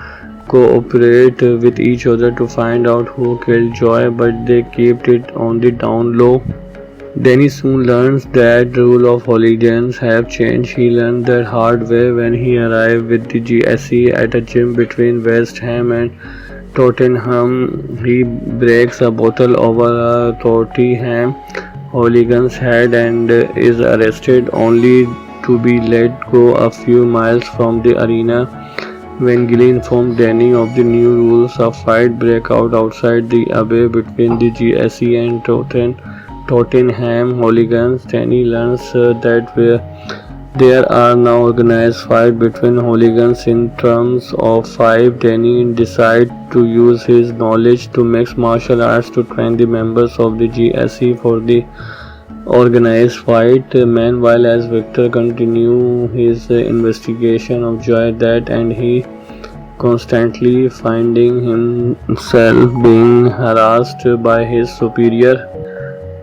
cooperate with each other to find out who killed Joy, but they kept it on the down low. Danny soon learns that the rule of hooligans have changed. He learned that hard way when he arrived with the GSE at a gym between West Ham and Tottenham. He breaks a bottle over a Tottenham hooligan's head and is arrested, only to be let go a few miles from the arena. When Gilly informed Danny of the new rules, a fight breaks out outside the Abbey between the GSE and Tottenham hooligans. Danny learns that there are now organized fights between hooligans in terms of five. Danny decides to use his knowledge to mix martial arts to train the members of the GSE for the organized fight. Meanwhile, as Victor continues his investigation of Joy that and he constantly finding himself being harassed by his superior.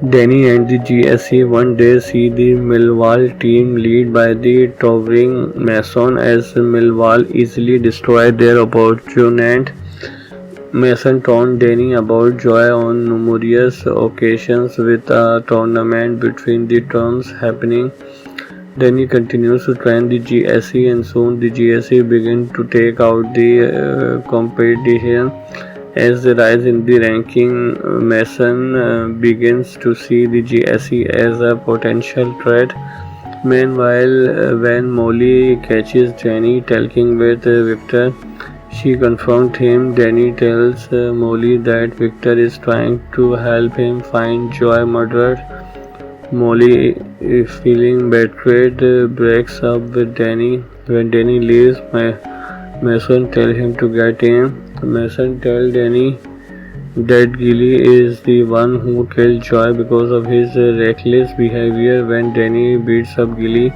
Danny and the GSE one day see the Millwall team led by the towering Mason as Millwall easily destroy their opponent. Mason told Danny about Joy on numerous occasions with a tournament between the terms happening. Danny continues to train the GSE and soon the GSE begin to take out the competition. As they rise in the ranking, Mason begins to see the GSE as a potential threat. Meanwhile, when Molly catches Danny talking with Victor, she confronts him. Danny tells Molly that Victor is trying to help him find Joy murdered. Molly, feeling betrayed, breaks up with Danny. When Danny leaves, Mason tells him to get in. Mason tells Danny that Gilly is the one who killed Joy because of his reckless behavior. When Danny beats up Gilly,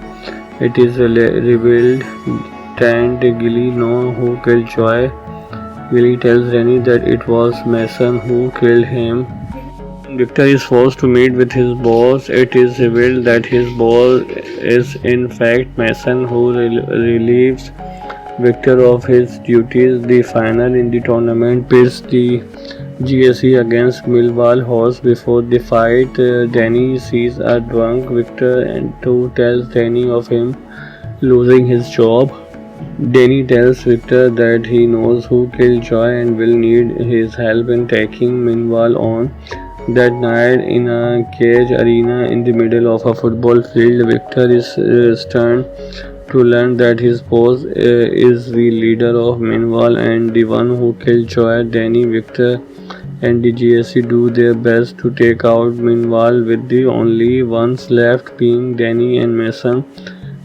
it is revealed that Gilly knows who killed Joy. Gilly tells Danny that it was Mason who killed him. Victor is forced to meet with his boss. It is revealed that his boss is in fact Mason, who relieves Victor of his duties. The final in the tournament pits the GSE against Millwall Horse. Before the fight, Danny sees a drunk Victor and who tells Danny of him losing his job. Danny tells Victor that he knows who killed Joy and will need his help in taking Millwall on. That night, in a cage arena in the middle of a football field, Victor is stunned to learn that his boss is the leader of Millwall and the one who killed Joy. Danny, Victor, and the GSE do their best to take out Millwall, with the only ones left being Danny and Mason.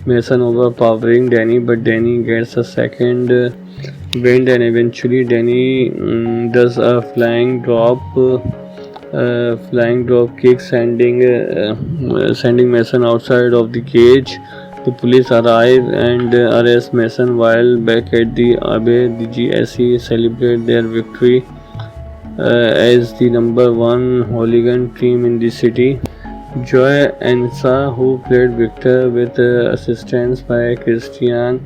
Mason overpowering Danny, but Danny gets a second wind and eventually Danny does a flying drop kick, sending Mason outside of the cage. The police arrive and arrest Mason. While back at the Abbey, the GSE celebrate their victory as the number one hooligan team in the city. Joy Ansa, who played Victor with assistance by Christian,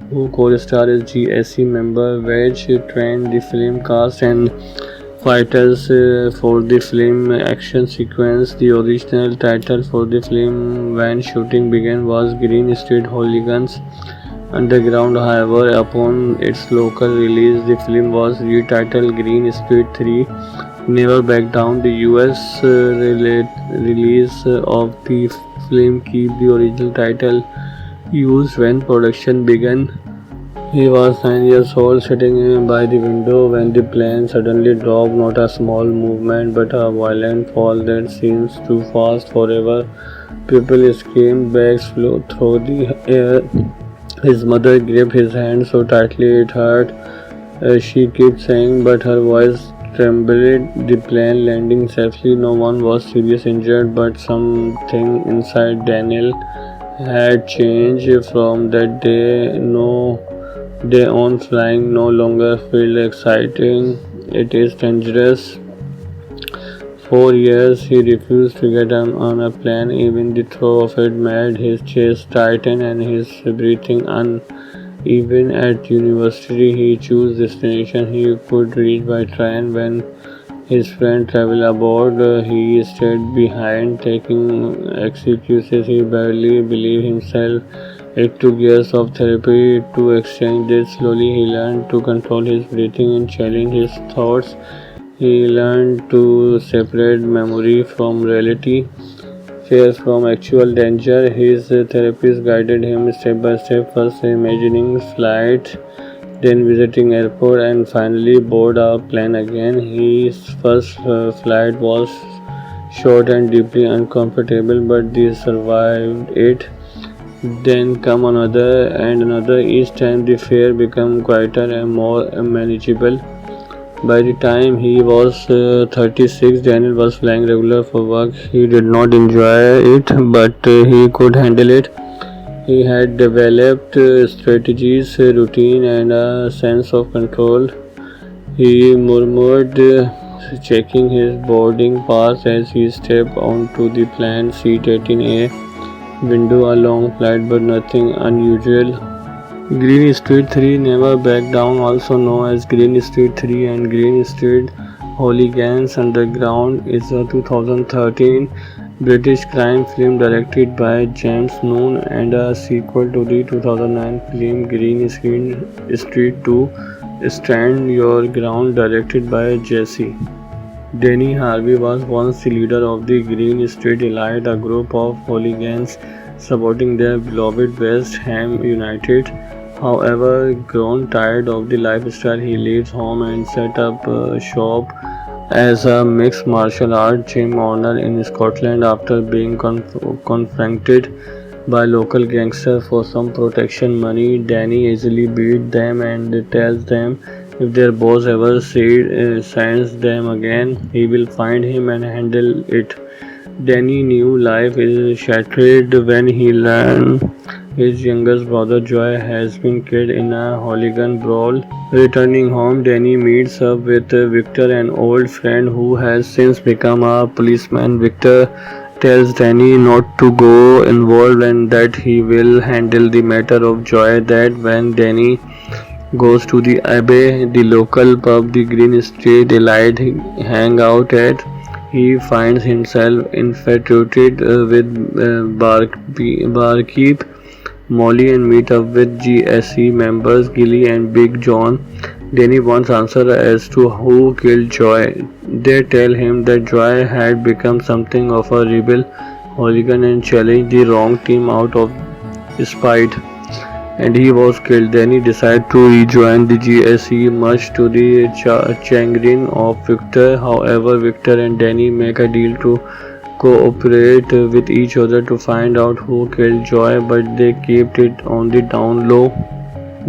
who co-starred as GSE member Wedge, trained the film cast and fighters for the film action sequence. The original title for the film when shooting began was Green Street Hooligans Underground. However, upon its local release, the film was retitled Green Street 3 Never Back Down. The US release of the film kept the original title used when production began. He was 9 years old, sitting by the window when the plane suddenly dropped. Not a small movement, but a violent fall that seems too fast forever. People screamed, bags flew through the air. His mother gripped his hand so tightly it hurt. She kept saying, but her voice trembled. The plane landing safely. No one was seriously injured, but something inside Daniel had changed from that day. No day on, flying no longer felt exciting. It is dangerous. For years he refused to get on a plane. Even the thought of it made his chest tighten and his breathing uneven. At university he chose destination he could reach by train. When his friend traveled aboard, he stayed behind, taking excuses. He barely believed himself. It took years of therapy to exchange this. Slowly he learned to control his breathing and challenge his thoughts. He learned to separate memory from reality, fear from actual danger. His therapist guided him step by step, first imagining flight, then visiting airport, and finally board a plane again. His first flight was short and deeply uncomfortable, but he survived it. Then come another and another. Each time the fear became quieter and more manageable. By the time he was 36, Daniel was flying regular for work. He did not enjoy it, but he could handle it. He had developed strategies, routine, and a sense of control. He murmured, checking his boarding pass as he stepped onto the planned seat 18A window. A long flight, but nothing unusual. Green Street 3 Never Back Down, also known as Green Street 3 and Green Street Hooligans Underground, is a 2013 British crime film directed by James Noon and a sequel to the 2009 film Green Street 2 Stand Your Ground, directed by Jesse. Danny Harvey was once the leader of the Green Street Elite, a group of hooligans supporting their beloved West Ham United. However, grown tired of the lifestyle, he leaves home and set up shop as a mixed martial art gym owner in Scotland. After being confronted by local gangsters for some protection money, Danny easily beats them and tells them if their boss ever sends them again, he will find him and handle it. Danny's new life is shattered when he learns his youngest brother Joy has been killed in a hooligan brawl. Returning home, Danny meets up with Victor, an old friend who has since become a policeman. Victor tells Danny not to go involved and that he will handle the matter of Joy. That when Danny goes to the Abbey, the local pub the Green Street Elite hang out at, he finds himself infatuated with barkeep Molly and meet up with GSE members Gilly and Big John. Danny wants answer as to who killed Joy. They tell him that Joy had become something of a rebel hooligan and challenged the wrong team out of spite, and he was killed. Danny decides to rejoin the GSE, much to the chagrin of Victor. However, Victor and Danny make a deal to cooperate with each other to find out who killed Joy, but they kept it on the down low.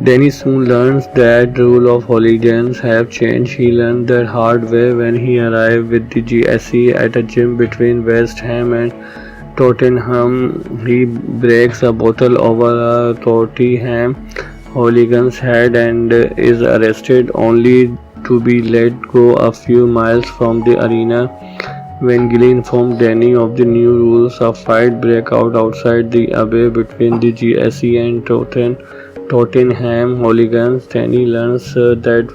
Danny soon learns that the rules of hooligans have changed. He learned that hard way when he arrived with the GSE at a gym between West Ham and Tottenham. He breaks a bottle over a Tottenham hooligan's head and is arrested, only to be let go a few miles from the arena. When Gilly informed Danny of the new rules, a fight breaks out outside the Abbey between the GSE and Tottenham hooligans. Danny learns that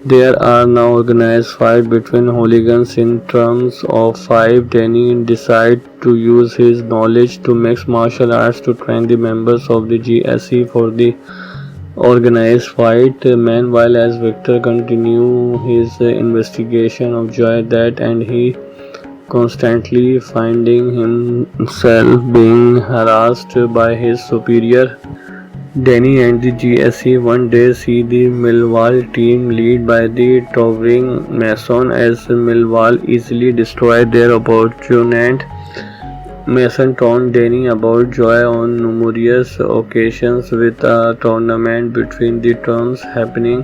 There are now organized fights between hooligans in terms of five. Danny decides to use his knowledge to mix martial arts to train the members of the GSE for the organized fight. Meanwhile, as Victor continues his investigation of Joy that and he constantly finding himself being harassed by his superior. Danny and the GSE one day see the Millwall team led by the towering Mason as Millwall easily destroy their opponent. Mason told Danny about Joy on numerous occasions with a tournament between the terms happening.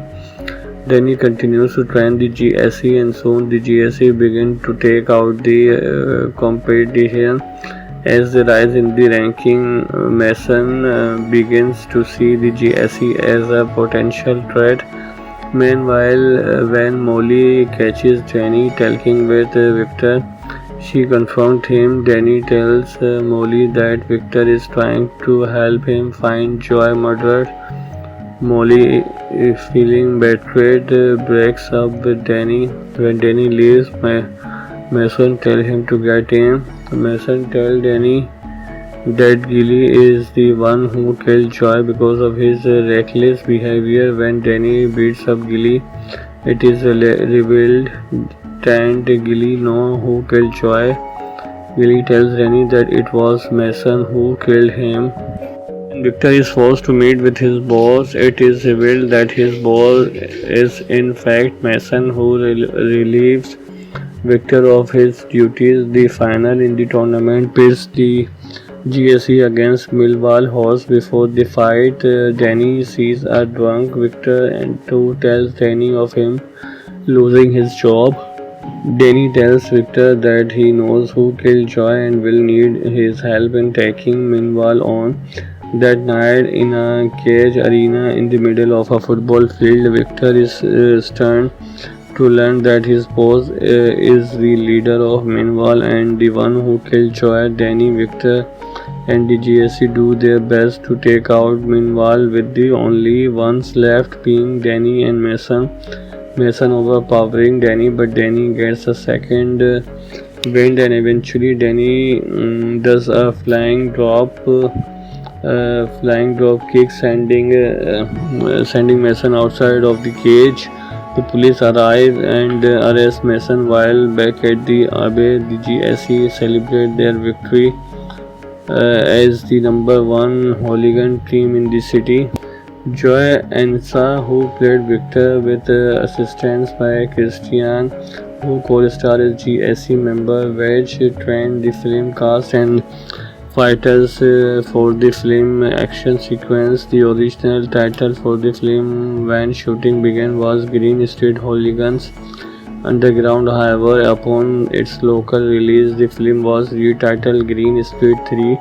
Danny continues to train the GSE and soon the GSE begin to take out the competition. As they rise in the ranking, Mason begins to see the GSE as a potential threat. Meanwhile, when Molly catches Danny talking with Victor, she confronts him. Danny tells Molly that Victor is trying to help him find Joy murderer. Molly, feeling betrayed, breaks up with Danny. When Danny leaves, Mason tells him to get him. Mason tells Danny that Gilly is the one who killed Joy because of his reckless behavior. When Danny beats up Gilly, it is revealed that Gilly knows who killed Joy. Gilly tells Danny that it was Mason who killed him. Victor is forced to meet with his boss. It is revealed that his boss is in fact Mason, who relieves Victor of his duties. The final in the tournament pits the GSE against Millwall Horse. Before the fight, Danny sees a drunk Victor and who tells Danny of him losing his job. Danny tells Victor that he knows who killed Joy and will need his help in taking Millwall on. That night, in a cage arena in the middle of a football field, Victor is stunned to learn that his boss is the leader of Millwall and the one who killed Joy. Danny, Victor, and the GSE do their best to take out Millwall, with the only ones left being Danny and Mason. Mason overpowering Danny, but Danny gets a second wind and eventually Danny does a flying drop kick, sending Mason outside of the cage. The police arrive and arrest Mason. While back at the Abbey, the GSE celebrate their victory as the number one hooligan team in the city. Joy Ansa, who played Victor with assistance by Christian, who co-starred as GSE member Wedge, trained the film cast and fighters for the film action sequence. The original title for the film when shooting began was Green Street Hooligans Underground. However, upon its local release, the film was retitled Green Street 3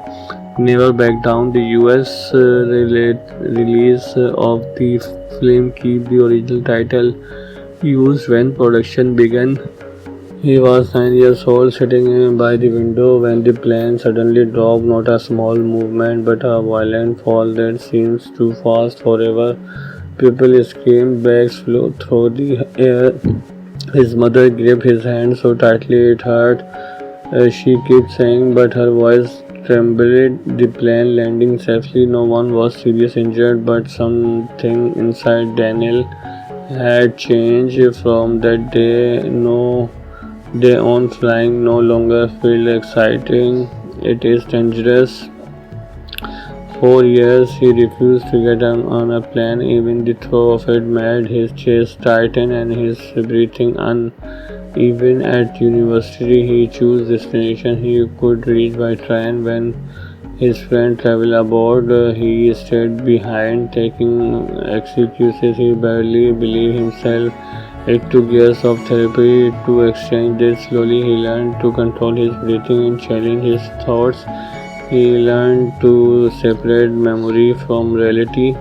Never Back Down. The US release of the film kept the original title used when production began. He was 9 years old, sitting by the window when the plane suddenly dropped. Not a small movement, but a violent fall that seems too fast forever. People screamed, bags flew through the air. His mother gripped his hand so tightly it hurt. She kept saying, but her voice trembled. The plane landing safely. No one was seriously injured, but something inside Daniel had changed. From that day on, flying no longer felt exciting. It is dangerous. For years he refused to get on a plane. Even the thought of it made his chest tighten and his breathing uneven. At university he chose destination he could reach by train. When his friend traveled aboard, he stayed behind, taking excuses. He barely believed himself. It took years of therapy to exchange this. Slowly he learned to control his breathing and challenge his thoughts. He learned to separate memory from reality,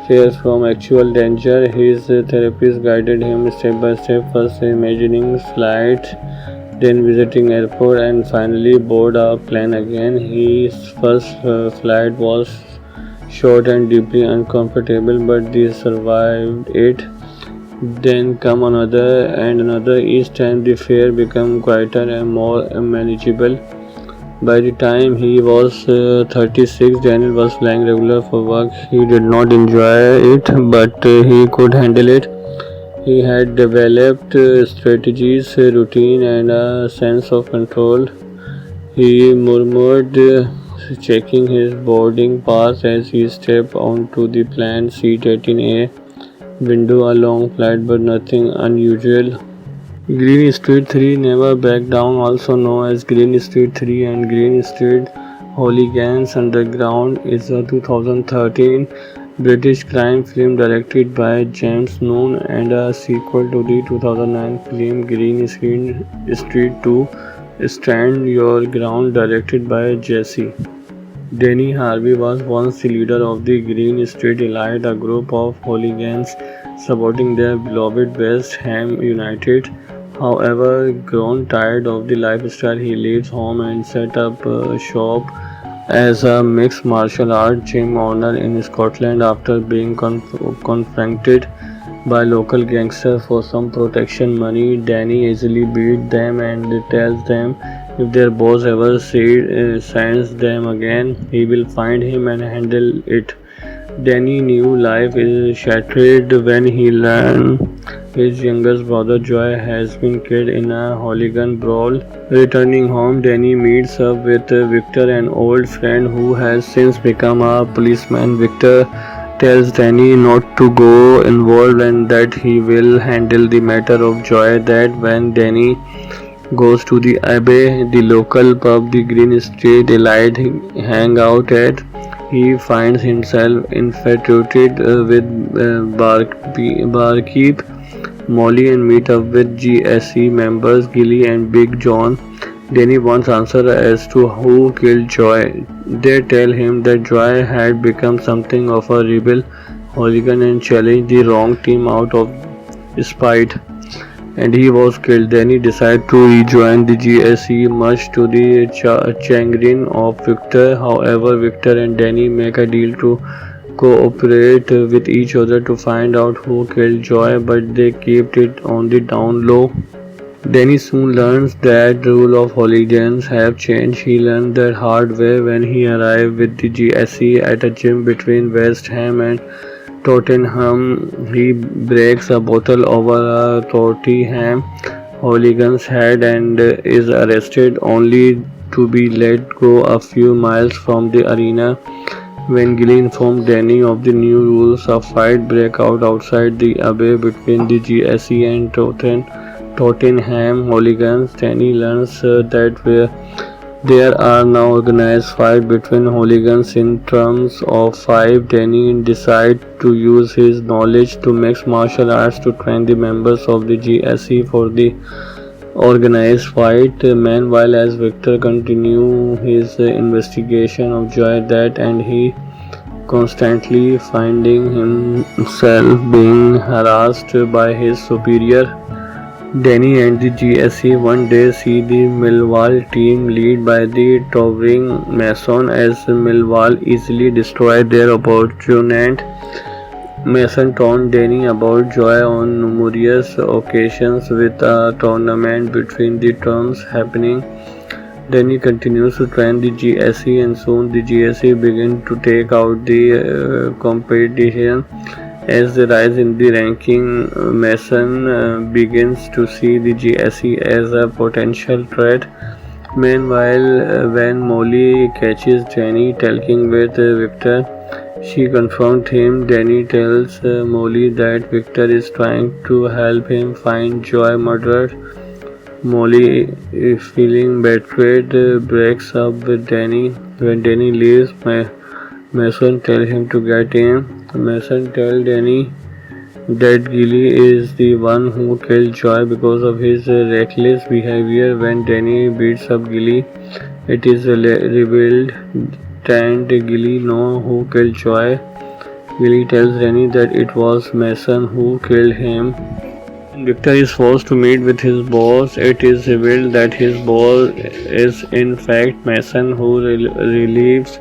fear from actual danger. His therapist guided him step by step, first imagining flight, then visiting airport, and finally board a plane again. His first flight was short and deeply uncomfortable, but he survived it. Then come another and another. Each time the fare became quieter and more manageable. By the time he was 36, Daniel was flying regular for work. He did not enjoy it, but he could handle it. He had developed strategies, routine, and a sense of control. He murmured, checking his boarding pass as he stepped onto the planned C-18A window. A long flight, but nothing unusual. Green Street 3 Never Back Down, also known as Green Street 3 and Green Street Hooligans Underground, is a 2013 British crime film directed by James Noon and a sequel to the 2009 film Green Street 2 Stand Your Ground, directed by Jesse. Danny Harvey was once the leader of the Green Street Elite, a group of hooligans supporting their beloved West Ham United. However, grown tired of the lifestyle, he leaves home and set up shop as a mixed martial art gym owner in Scotland. After being confronted by local gangsters for some protection money, Danny easily beats them and tells them if their boss ever sends them again, he will find him and handle it. Danny's new life is shattered when he learns his youngest brother Joy has been killed in a hooligan brawl. Returning home, Danny meets up with Victor, an old friend who has since become a policeman. Victor tells Danny not to go involved and that he will handle the matter of Joy. That when Danny goes to the Abbey, the local pub the Green Street Elite hang out at, he finds himself infatuated with barkeep Molly and meet up with GSE members Gilly and Big John. Danny wants answer as to who killed Joy. They tell him that Joy had become something of a rebel hooligan and challenged the wrong team out of spite, and he was killed. Danny decides to rejoin the GSE, much to the chagrin of Victor. However, Victor and Danny make a deal to cooperate with each other to find out who killed Joy, but they kept it on the down low. Danny soon learns that the rule of hooligans have changed. He learned that hard way when he arrived with the GSE at a gym between West Ham and Tottenham. He breaks a bottle over a Tottenham hooligan's head and is arrested, only to be let go a few miles from the arena. When Gilly informed Danny of the new rules, a fight breaks out outside the Abbey between the GSE and Tottenham hooligans. Danny learns that there are now organized fights between hooligans in terms of 5. Danny decides to use his knowledge to mix martial arts to train the members of the GSE for the organized fight. Meanwhile, as Victor continues his investigation of Joy, that and he constantly finding himself being harassed by his superior. Danny and the GSE one day see the Millwall team led by the towering Mason as Millwall easily destroy their opponent. Mason told Danny about Joy on numerous occasions, with a tournament between the terms happening. Danny continues to train the GSE, and soon the GSE begin to take out the competition. As they rise in the ranking, Mason begins to see the GSE as a potential threat. Meanwhile, when Molly catches Danny talking with Victor, she confronts him. Danny tells Molly that Victor is trying to help him find Joy murdered. Molly, feeling betrayed, breaks up with Danny. When Danny leaves, Mason tells him to get in. Mason tells Danny that Gilly is the one who killed Joy because of his reckless behavior. When Danny beats up Gilly, it is revealed that Gilly knows who killed Joy. Gilly tells Danny that it was Mason who killed him. Victor is forced to meet with his boss. It is revealed that his boss is in fact Mason, who relieves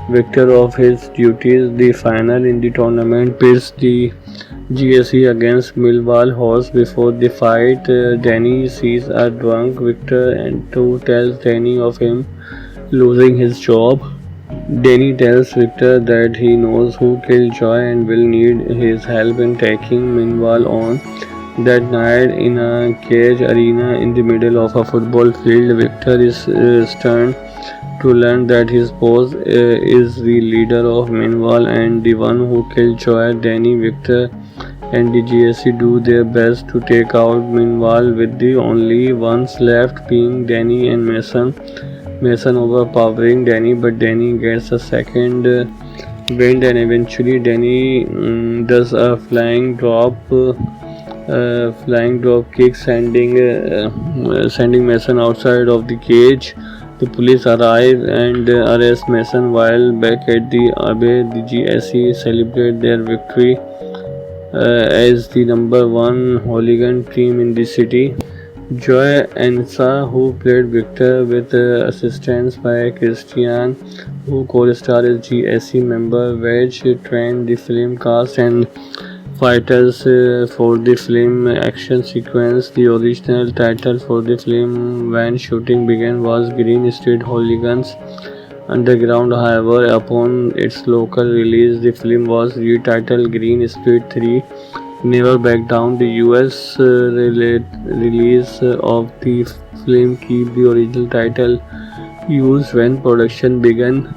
Victor of his duties. The final in the tournament pits the GSE against Millwall horse. Before the fight, Danny sees a drunk Victor and who tells Danny of him losing his job. Danny tells Victor that he knows who killed Joy and will need his help in taking Millwall on. That night, in a cage arena in the middle of a football field, Victor is stunned to learn that his boss is the leader of Millwall and the one who killed Joy. Danny, Victor, and the GSC do their best to take out Millwall, with the only ones left being Danny and Mason. Mason overpowering Danny, but Danny gets a second wind and eventually Danny does a flying drop kick, sending Mason outside of the cage. The police arrive and arrest Mason. While back at the Abbey, the GSE celebrate their victory as the number one hooligan team in the city. Joy Ansa, who played Victor with assistance by Christian, who co-starred as GSE member Wedge, trained the film cast and fighters for the film action sequence. The original title for the film when shooting began was Green Street Hooligans Underground. However, upon its local release, the film was retitled Green Street 3 Never Back Down. The US release of the film kept the original title used when production began.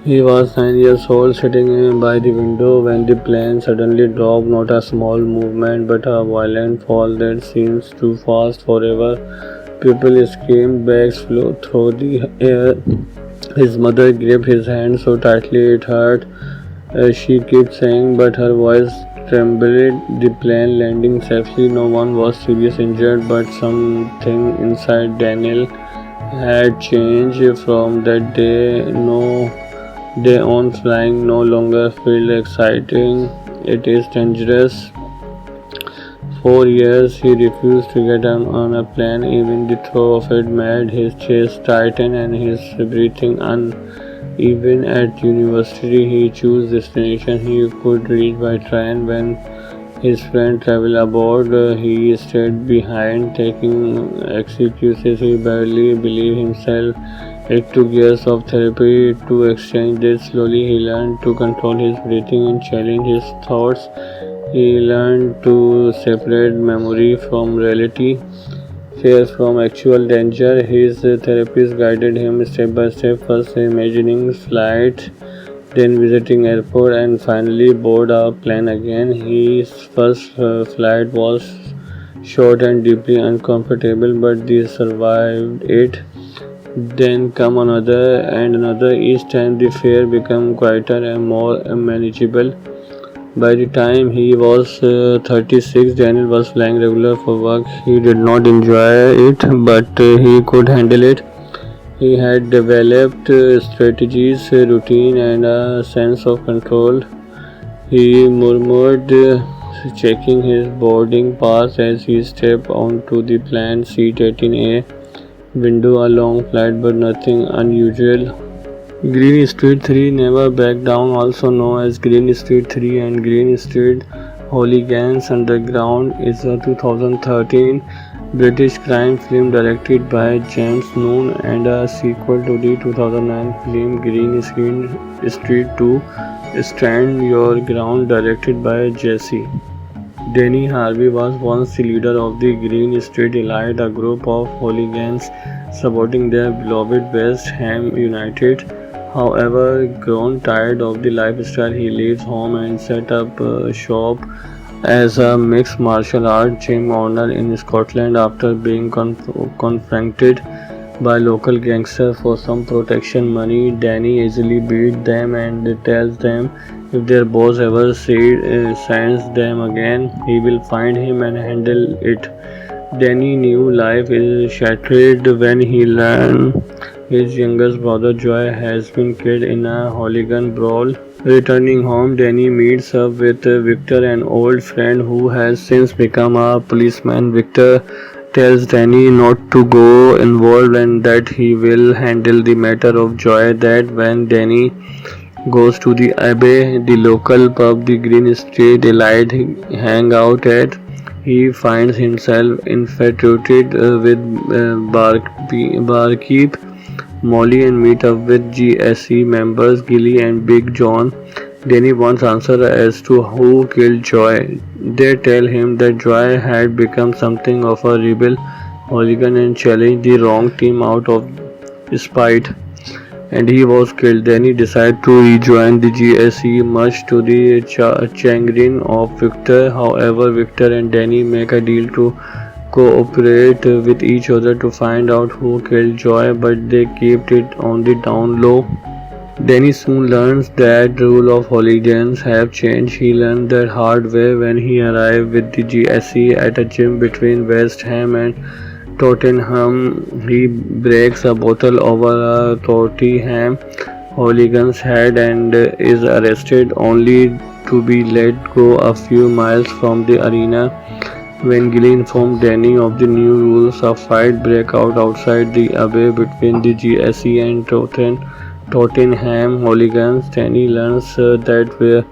He was 9 years old, sitting by the window when the plane suddenly dropped. Not a small movement, but a violent fall that seems too fast forever. People screamed, bags flew through the air. His mother gripped his hand so tightly it hurt. She kept saying, but her voice trembled. The plane landing safely. No one was seriously injured, but something inside Daniel had changed from that day. No day on, flying no longer felt exciting. It is dangerous. For years he refused to get on a plane. Even the thought of it made his chest tighten and his breathing uneven. At university he chose destination he could reach by train. When his friend traveled aboard, he stayed behind, taking excuses. He barely believed himself. It took years of therapy to exchange this. Slowly he learned to control his breathing and challenge his thoughts. He learned to separate memory from reality, fear from actual danger. His therapist guided him step by step, first imagining flight, then visiting airport, and finally board a plane again. His first flight was short and deeply uncomfortable, but he survived it. Then come another and another. Each time the fear became quieter and more manageable. By the time he was 36, Daniel was flying regular for work. He did not enjoy it, but he could handle it. He had developed strategies, routine, and a sense of control. He murmured, checking his boarding pass as he stepped onto the planned seat 18A window. A long flight, but nothing unusual. Green Street 3 Never Back Down, also known as Green Street 3 and Green Street Hooligans Underground, is a 2013 British crime film directed by James Noon and a sequel to the 2009 film Green Street 2 Stand Your Ground, directed by Jesse. Danny Harvey was once the leader of the Green Street Elite, a group of hooligans supporting their beloved West Ham United. However, grown tired of the lifestyle, he leaves home and set up shop as a mixed martial art gym owner in Scotland. After being confronted by local gangsters for some protection money, Danny easily beats them and tells them if their boss ever sends them again, he will find him and handle it. Danny's new life is shattered when he learns his youngest brother Joy has been killed in a hooligan brawl. Returning home, Danny meets up with Victor, an old friend who has since become a policeman. Victor tells Danny not to go involved and that he will handle the matter of Joy. That when Danny goes to the Abbey, the local pub the Green Street elite hang out at. He finds himself infatuated with barkeep Molly and meet up with GSE members Gilly and Big John. Danny wants answer as to who killed Joy. They tell him that Joy had become something of a rebel hooligan and challenged the wrong team out of spite, and he was killed. Then he decided to rejoin the GSE, much to the chagrin of Victor. However, Victor and Danny make a deal to cooperate with each other to find out who killed Joy, but they kept it on the down low. Danny soon learns that the rule of hooligans have changed. He learned that hard way when he arrived with the GSE at a gym between West Ham and Tottenham. He breaks a bottle over a Tottenham hooligan's head and is arrested, only to be let go a few miles from the arena. When Gilly informed Danny of the new rules, a fight breaks out outside the Abbey between the GSE and Tottenham hooligans. Danny learns that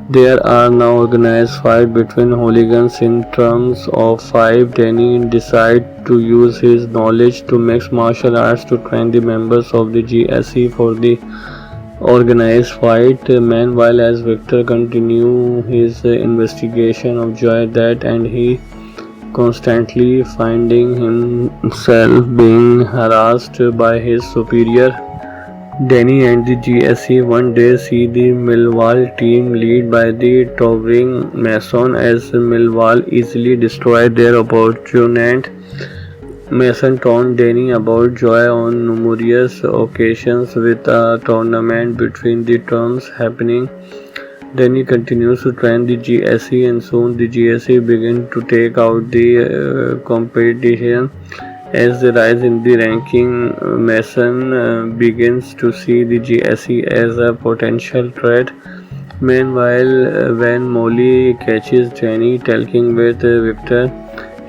there are now organized fights between hooligans in terms of five. Danny decides to use his knowledge to mix martial arts to train the members of the GSE for the organized fight. Meanwhile, as Victor continues his investigation of Joy that and he constantly finding himself being harassed by his superior. Danny and the GSE one day see the Millwall team led by the towering Mason as Millwall easily destroy their opponent. Mason told Danny about Joy on numerous occasions with a tournament between the terms happening. Danny continues to train the GSE and soon the GSE begin to take out the competition. As they rise in the ranking, Mason begins to see the GSE as a potential threat. Meanwhile, when Molly catches Danny talking with Victor,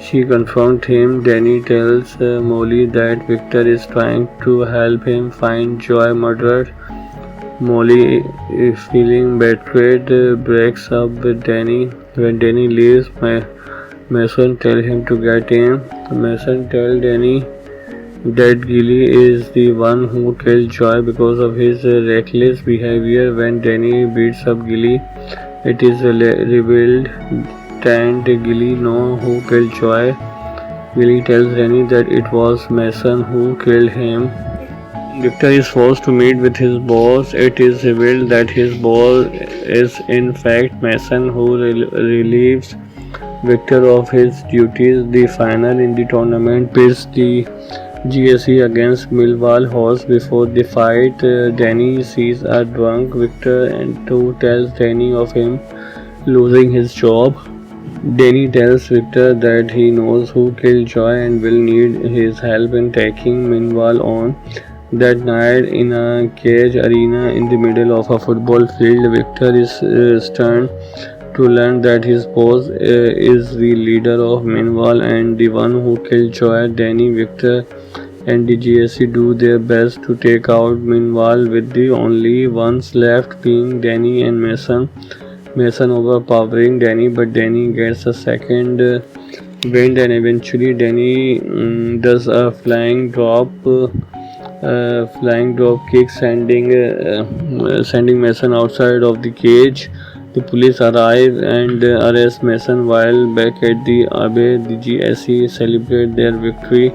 she confronts him. Danny tells Molly that Victor is trying to help him find Joy murdered. Molly, feeling betrayed, breaks up with Danny. When Danny leaves, Mason tells him to get in. Mason tells Danny that Gilly is the one who killed Joy because of his reckless behavior. When Danny beats up Gilly, it is revealed that Gilly knows who killed Joy. Gilly tells Danny that it was Mason who killed him. Victor is forced to meet with his boss. It is revealed that his boss is in fact Mason, who relieves Victor of his duties. The final in the tournament pits the GSE against Millwall Horse. Before the fight, Danny sees a drunk Victor and tells Danny of him losing his job. Danny tells Victor that he knows who killed Joy and will need his help in taking Millwall on. That night, in a cage arena in the middle of a football field, Victor is stunned to learn that his boss is the leader of Millwall and the one who killed Joy. Danny, Victor, and the GSE do their best to take out Millwall, with the only ones left being Danny and Mason. Mason overpowering Danny, but Danny gets a second wind and eventually Danny does a flying drop kick, sending Mason outside of the cage. The police arrive and arrest Mason. While back at the Abbey, the GSE celebrate their victory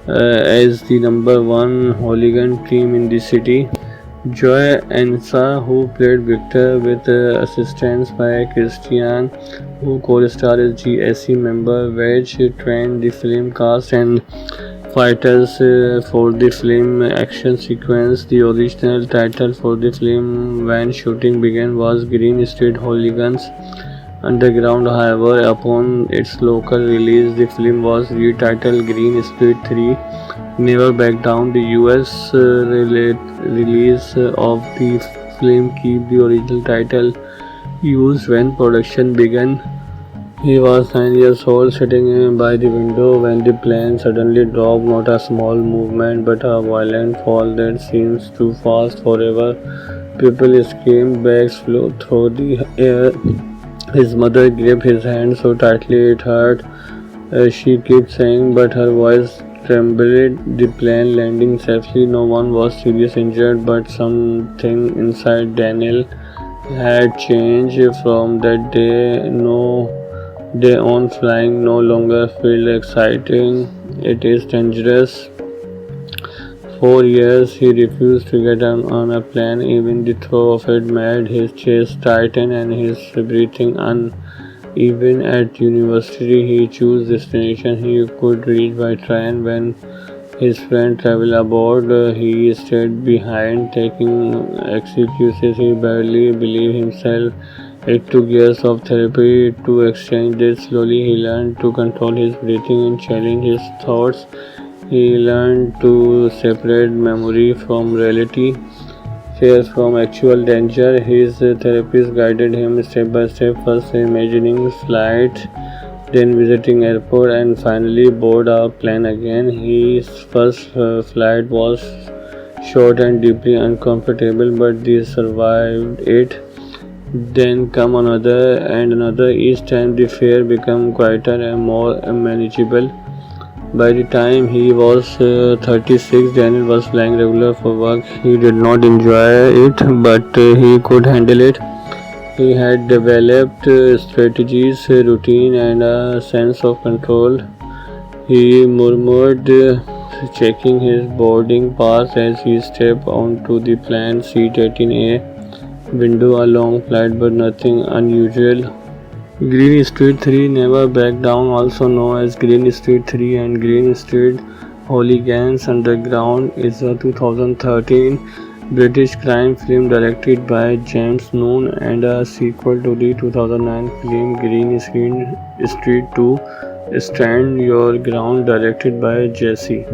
as the number one hooligan team in the city. Joy Ansa, who played Victor with assistance by Christian, who co-starred as GSE member Wedge, trained the film cast and fighters for the film action sequence. The original title for the film when shooting began was Green Street Hooligans Underground. However, upon its local release, the film was retitled Green Street 3 Never Back Down. The US release of the film kept the original title used when production began. He was 9 years old, sitting by the window when the plane suddenly dropped, not a small movement, but a violent fall that seems too fast forever. People screamed, bags flew through the air. His mother gripped his hand so tightly it hurt. She kept saying, but her voice trembled. The plane landing safely. No one was seriously injured, but something inside Daniel had changed from that day. No day on, flying no longer felt exciting. It is dangerous. 4 years he refused to get on a plane. Even the throw of it made his chest tighten and his breathing uneven. At university, he chose destination he could reach by train. When his friend traveled aboard, he stayed behind, taking excuses. He barely believed himself. It took years of therapy to exchange this. Slowly, he learned to control his breathing and challenge his thoughts. He learned to separate memory from reality, fear from actual danger. His therapist guided him step by step, first imagining flight, then visiting airport, and finally board a plane again. His first flight was short and deeply uncomfortable, but he survived it. Then come another and another. Each time the fear became quieter and more manageable. By the time he was 36, Daniel was flying regular for work. He did not enjoy it, but he could handle it. He had developed strategies, routine, and a sense of control. He murmured, checking his boarding pass as he stepped onto the planned seat 18A window. A long flight, but nothing unusual. Green Street 3 Never Back Down, also known as Green Street 3 and Green Street Hooligans Underground, is a 2013 British crime film directed by James Noon and a sequel to the 2009 film Green Street 2 Stand Your Ground, directed by Jesse.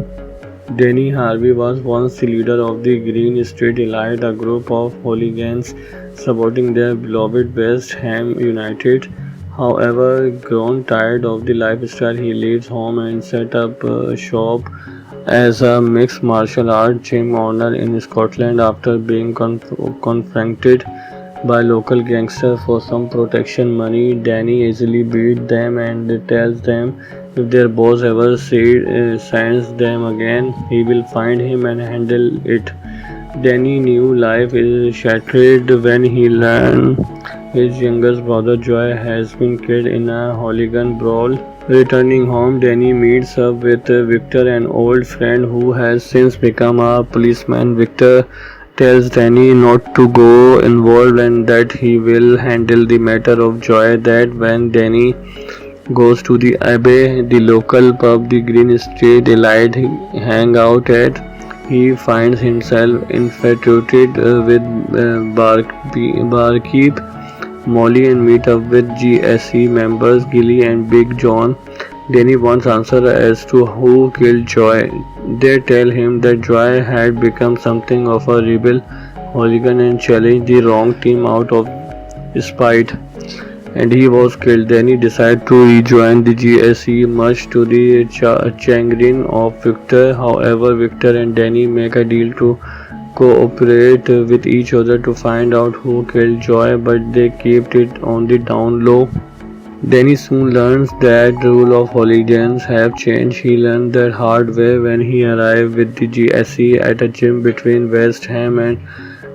Danny Harvey was once the leader of the Green Street Elite, a group of hooligans supporting their beloved West Ham United. However, grown tired of the lifestyle, he leaves home and set up shop as a mixed martial art gym owner in Scotland. After being confronted by local gangsters for some protection money, Danny easily beats them and tells them if their boss ever sends them again, he will find him and handle it. Danny's new life is shattered when he learns his youngest brother Joy has been killed in a hooligan brawl. Returning home, Danny meets up with Victor, an old friend who has since become a policeman. Victor tells Danny not to go involved and that he will handle the matter of Joy. That when Danny goes to the Abbey, the local pub the Green Street Elite hang out at, he finds himself infatuated with barkeep Molly and meet up with GSE members Gilly and Big John. Danny wants answer as to who killed Joy. They tell him that Joy had become something of a rebel hooligan and challenged the wrong team out of spite, and he was killed. Danny decided to rejoin the GSE, much to the chagrin of Victor. However, Victor and Danny make a deal to cooperate with each other to find out who killed Joy, but they kept it on the down low. Danny soon learns that the rule of hooligans have changed. He learned that hard way when he arrived with the GSE at a gym between West Ham and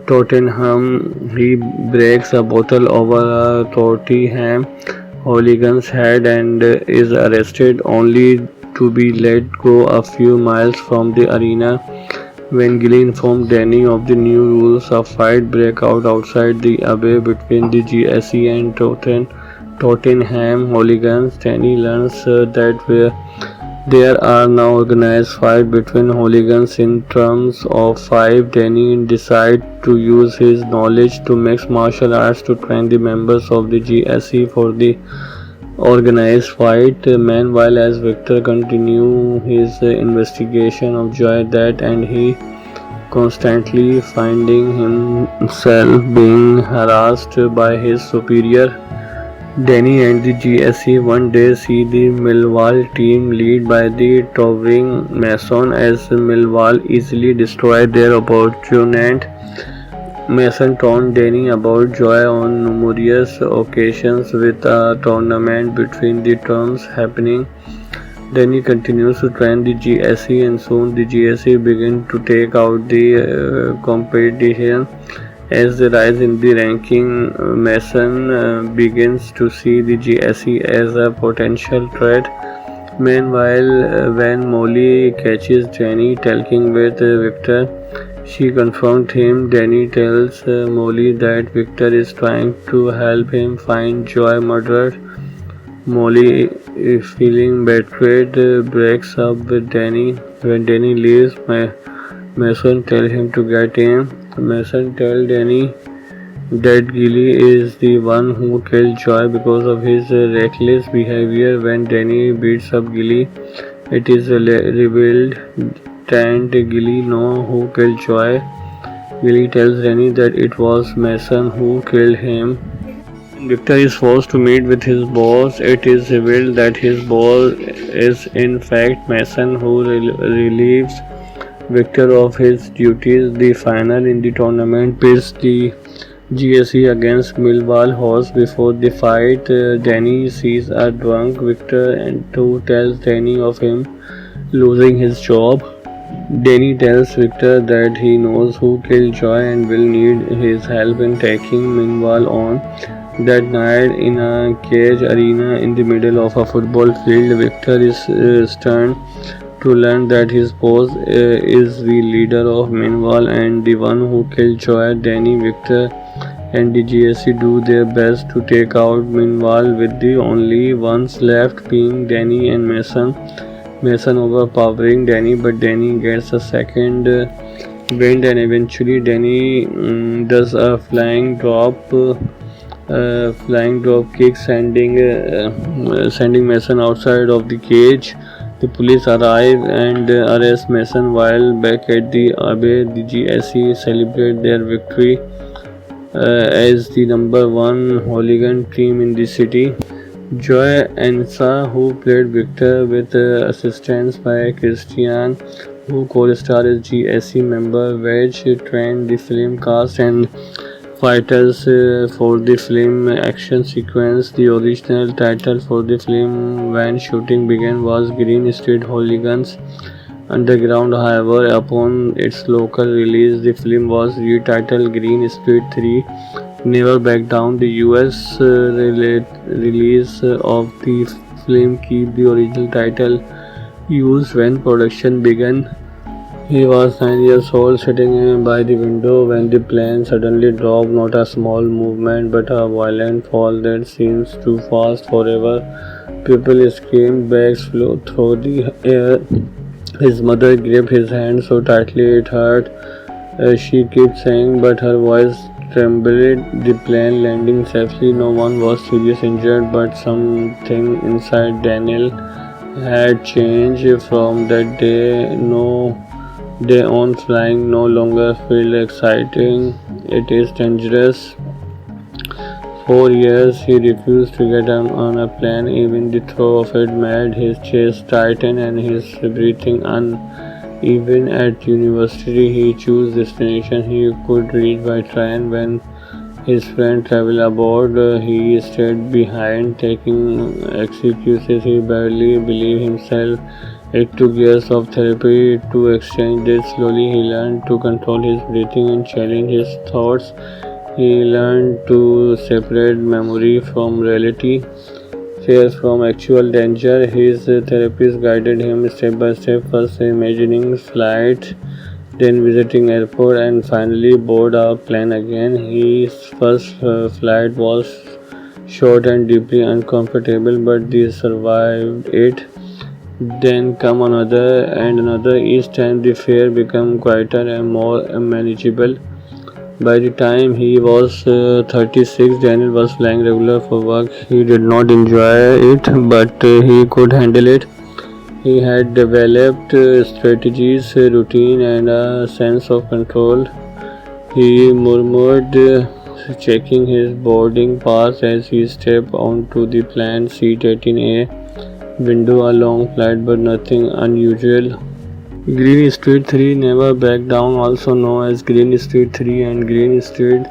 Tottenham. He breaks a bottle over a Tottenham hooligan's head and is arrested, only to be let go a few miles from the arena. When Gilly informed Danny of the new rules, a fight breaks out outside the Abbey between the GSE and Tottenham hooligans. Danny learns that there are now organized fights between hooligans in terms of five. Danny decides to use his knowledge to mix martial arts to train the members of the GSE for the organized fight. Meanwhile, as Victor continues his investigation of Joy that and he constantly finding himself being harassed by his superior. Danny and the GSE one day see the Millwall team led by the towering Mason as Millwall easily destroy their opponent. Mason told Danny about Joy on numerous occasions with a tournament between the terms happening. Danny continues to train the GSE and soon the GSE begin to take out the competition. As they rise in the ranking, Mason begins to see the GSE as a potential threat. Meanwhile, when Molly catches Danny talking with Victor, she confronts him. Danny tells Molly that Victor is trying to help him find Joy murdered. Molly, feeling betrayed, breaks up with Danny. When Danny leaves, Mason tells him to get in. Mason tells Danny that Gilly is the one who killed Joy because of his reckless behavior. When Danny beats up Gilly, it is revealed that Gilly knows who killed Joy. Gilly tells Danny that it was Mason who killed him. Victor is forced to meet with his boss. It is revealed that his boss is in fact Mason, who relieves Victor of his duties. The final in the tournament pits the GSE against Millwall Horse. Before the fight, Danny sees a drunk Victor and who tells Danny of him losing his job. Danny tells Victor that he knows who killed Joy and will need his help in taking Millwall on. That night, in a cage arena in the middle of a football field, Victor is stunned to learn that his boss is the leader of Millwall and the one who killed Joy. Danny, Victor, and the GSC do their best to take out Millwall, with the only ones left being Danny and Mason. Mason overpowering Danny, but Danny gets a second wind and eventually Danny does a flying drop kick, sending Mason outside of the cage. The police arrive and arrest Mason, while back at the Abbey, the GSE celebrate their victory as the number one hooligan team in the city. Joy Ansa, who played Victor with assistance by Christian, who co-starred as GSE member Wedge, trained the film cast and fighters for the film action sequence. The original title for the film when shooting began was Green Street Hooligans Underground. However, upon its local release, the film was retitled Green Street 3 Never Back Down. The US release of the film kept the original title used when production began. He was 9 years old, sitting by the window when the plane suddenly dropped. Not a small movement, but a violent fall that seems too fast forever. People screamed, bags flew through the air. His mother gripped his hand so tightly it hurt. She kept saying, but her voice trembled. The plane landing safely. No one was seriously injured, but something inside Daniel had changed. From that day on, flying no longer felt exciting. It is dangerous. For years he refused to get on a plane. Even the thought of it made his chest tighten and his breathing uneven. At university he chose destination he could reach by train. When his friend traveled aboard, he stayed behind, taking excuses. He barely believed himself. It took years of therapy to exchange this. Slowly he learned to control his breathing and challenge his thoughts. He learned to separate memory from reality, fear from actual danger. His therapist guided him step by step, first imagining flight, then visiting airport, and finally board a plane again. His first flight was short and deeply uncomfortable, but he survived it. Then come another and another. Each time the fear became quieter and more manageable. By the time he was 36, Daniel was flying regular for work. He did not enjoy it, but he could handle it. He had developed strategies, routine, and a sense of control. He murmured checking his boarding pass as he stepped onto the planned seat 18A window. A long flight, but nothing unusual. Green Street 3 Never Back Down, also known as Green Street 3 and Green Street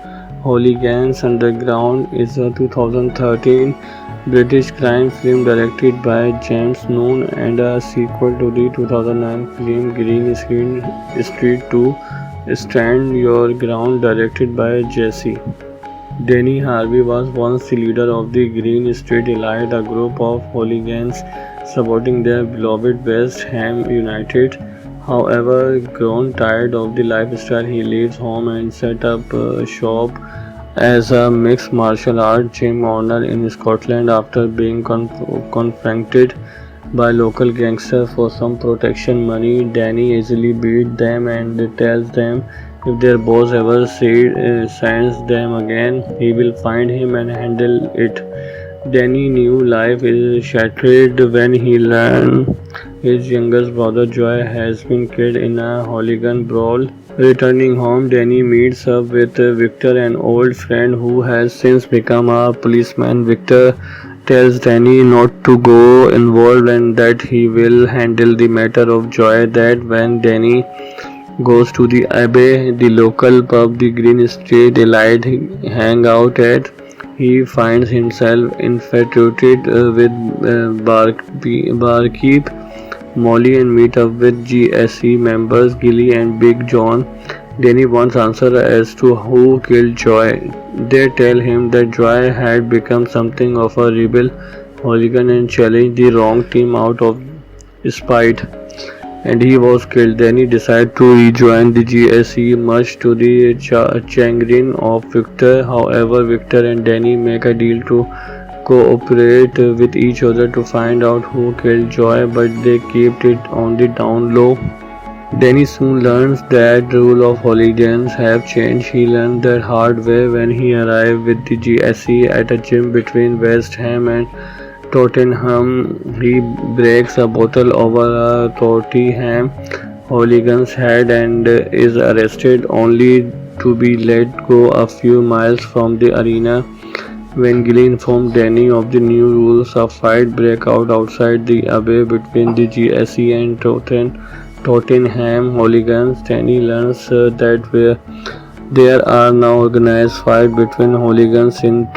Hooligans Underground, is a 2013 British crime film directed by James Noon and a sequel to the 2009 film Green Street 2 Stand Your Ground, directed by Jesse. Danny Harvey was once the leader of the Green Street Elite, a group of hooligans supporting their beloved West Ham United. However, grown tired of the lifestyle, he leaves home and set up shop as a mixed martial art gym owner in Scotland. After being confronted by local gangsters for some protection money, Danny easily beats them and tells them if their boss ever sends them again, he will find him and handle it. Danny's new life is shattered when he learns his youngest brother Joy has been killed in a hooligan brawl. Returning home, Danny meets up with Victor, an old friend who has since become a policeman. Victor tells Danny not to go involved and that he will handle the matter of Joy. That when Danny goes to the Abbey, the local pub the Green Street Elite hang out at, he finds himself infatuated with barkeep Molly and meet up with GSE members Gilly and Big John. Danny wants answer as to who killed Joy. They tell him that Joy had become something of a rebel hooligan and challenged the wrong team out of spite, and he was killed. Danny decides to rejoin the GSE, much to the chagrin of Victor. However, Victor and Danny make a deal to cooperate with each other to find out who killed Joy, but they kept it on the down low. Danny soon learns that the rule of hooligans have changed. He learned that hard way when he arrived with the GSE at a gym between West Ham and Tottenham. He breaks a bottle over a Tottenham hooligan's head and is arrested, only to be let go a few miles from the arena. When Gilly informed Danny of the new rules, a fight breaks out outside the Abbey between the GSE and Tottenham hooligans. Danny learns that there are now organized fights between hooligans in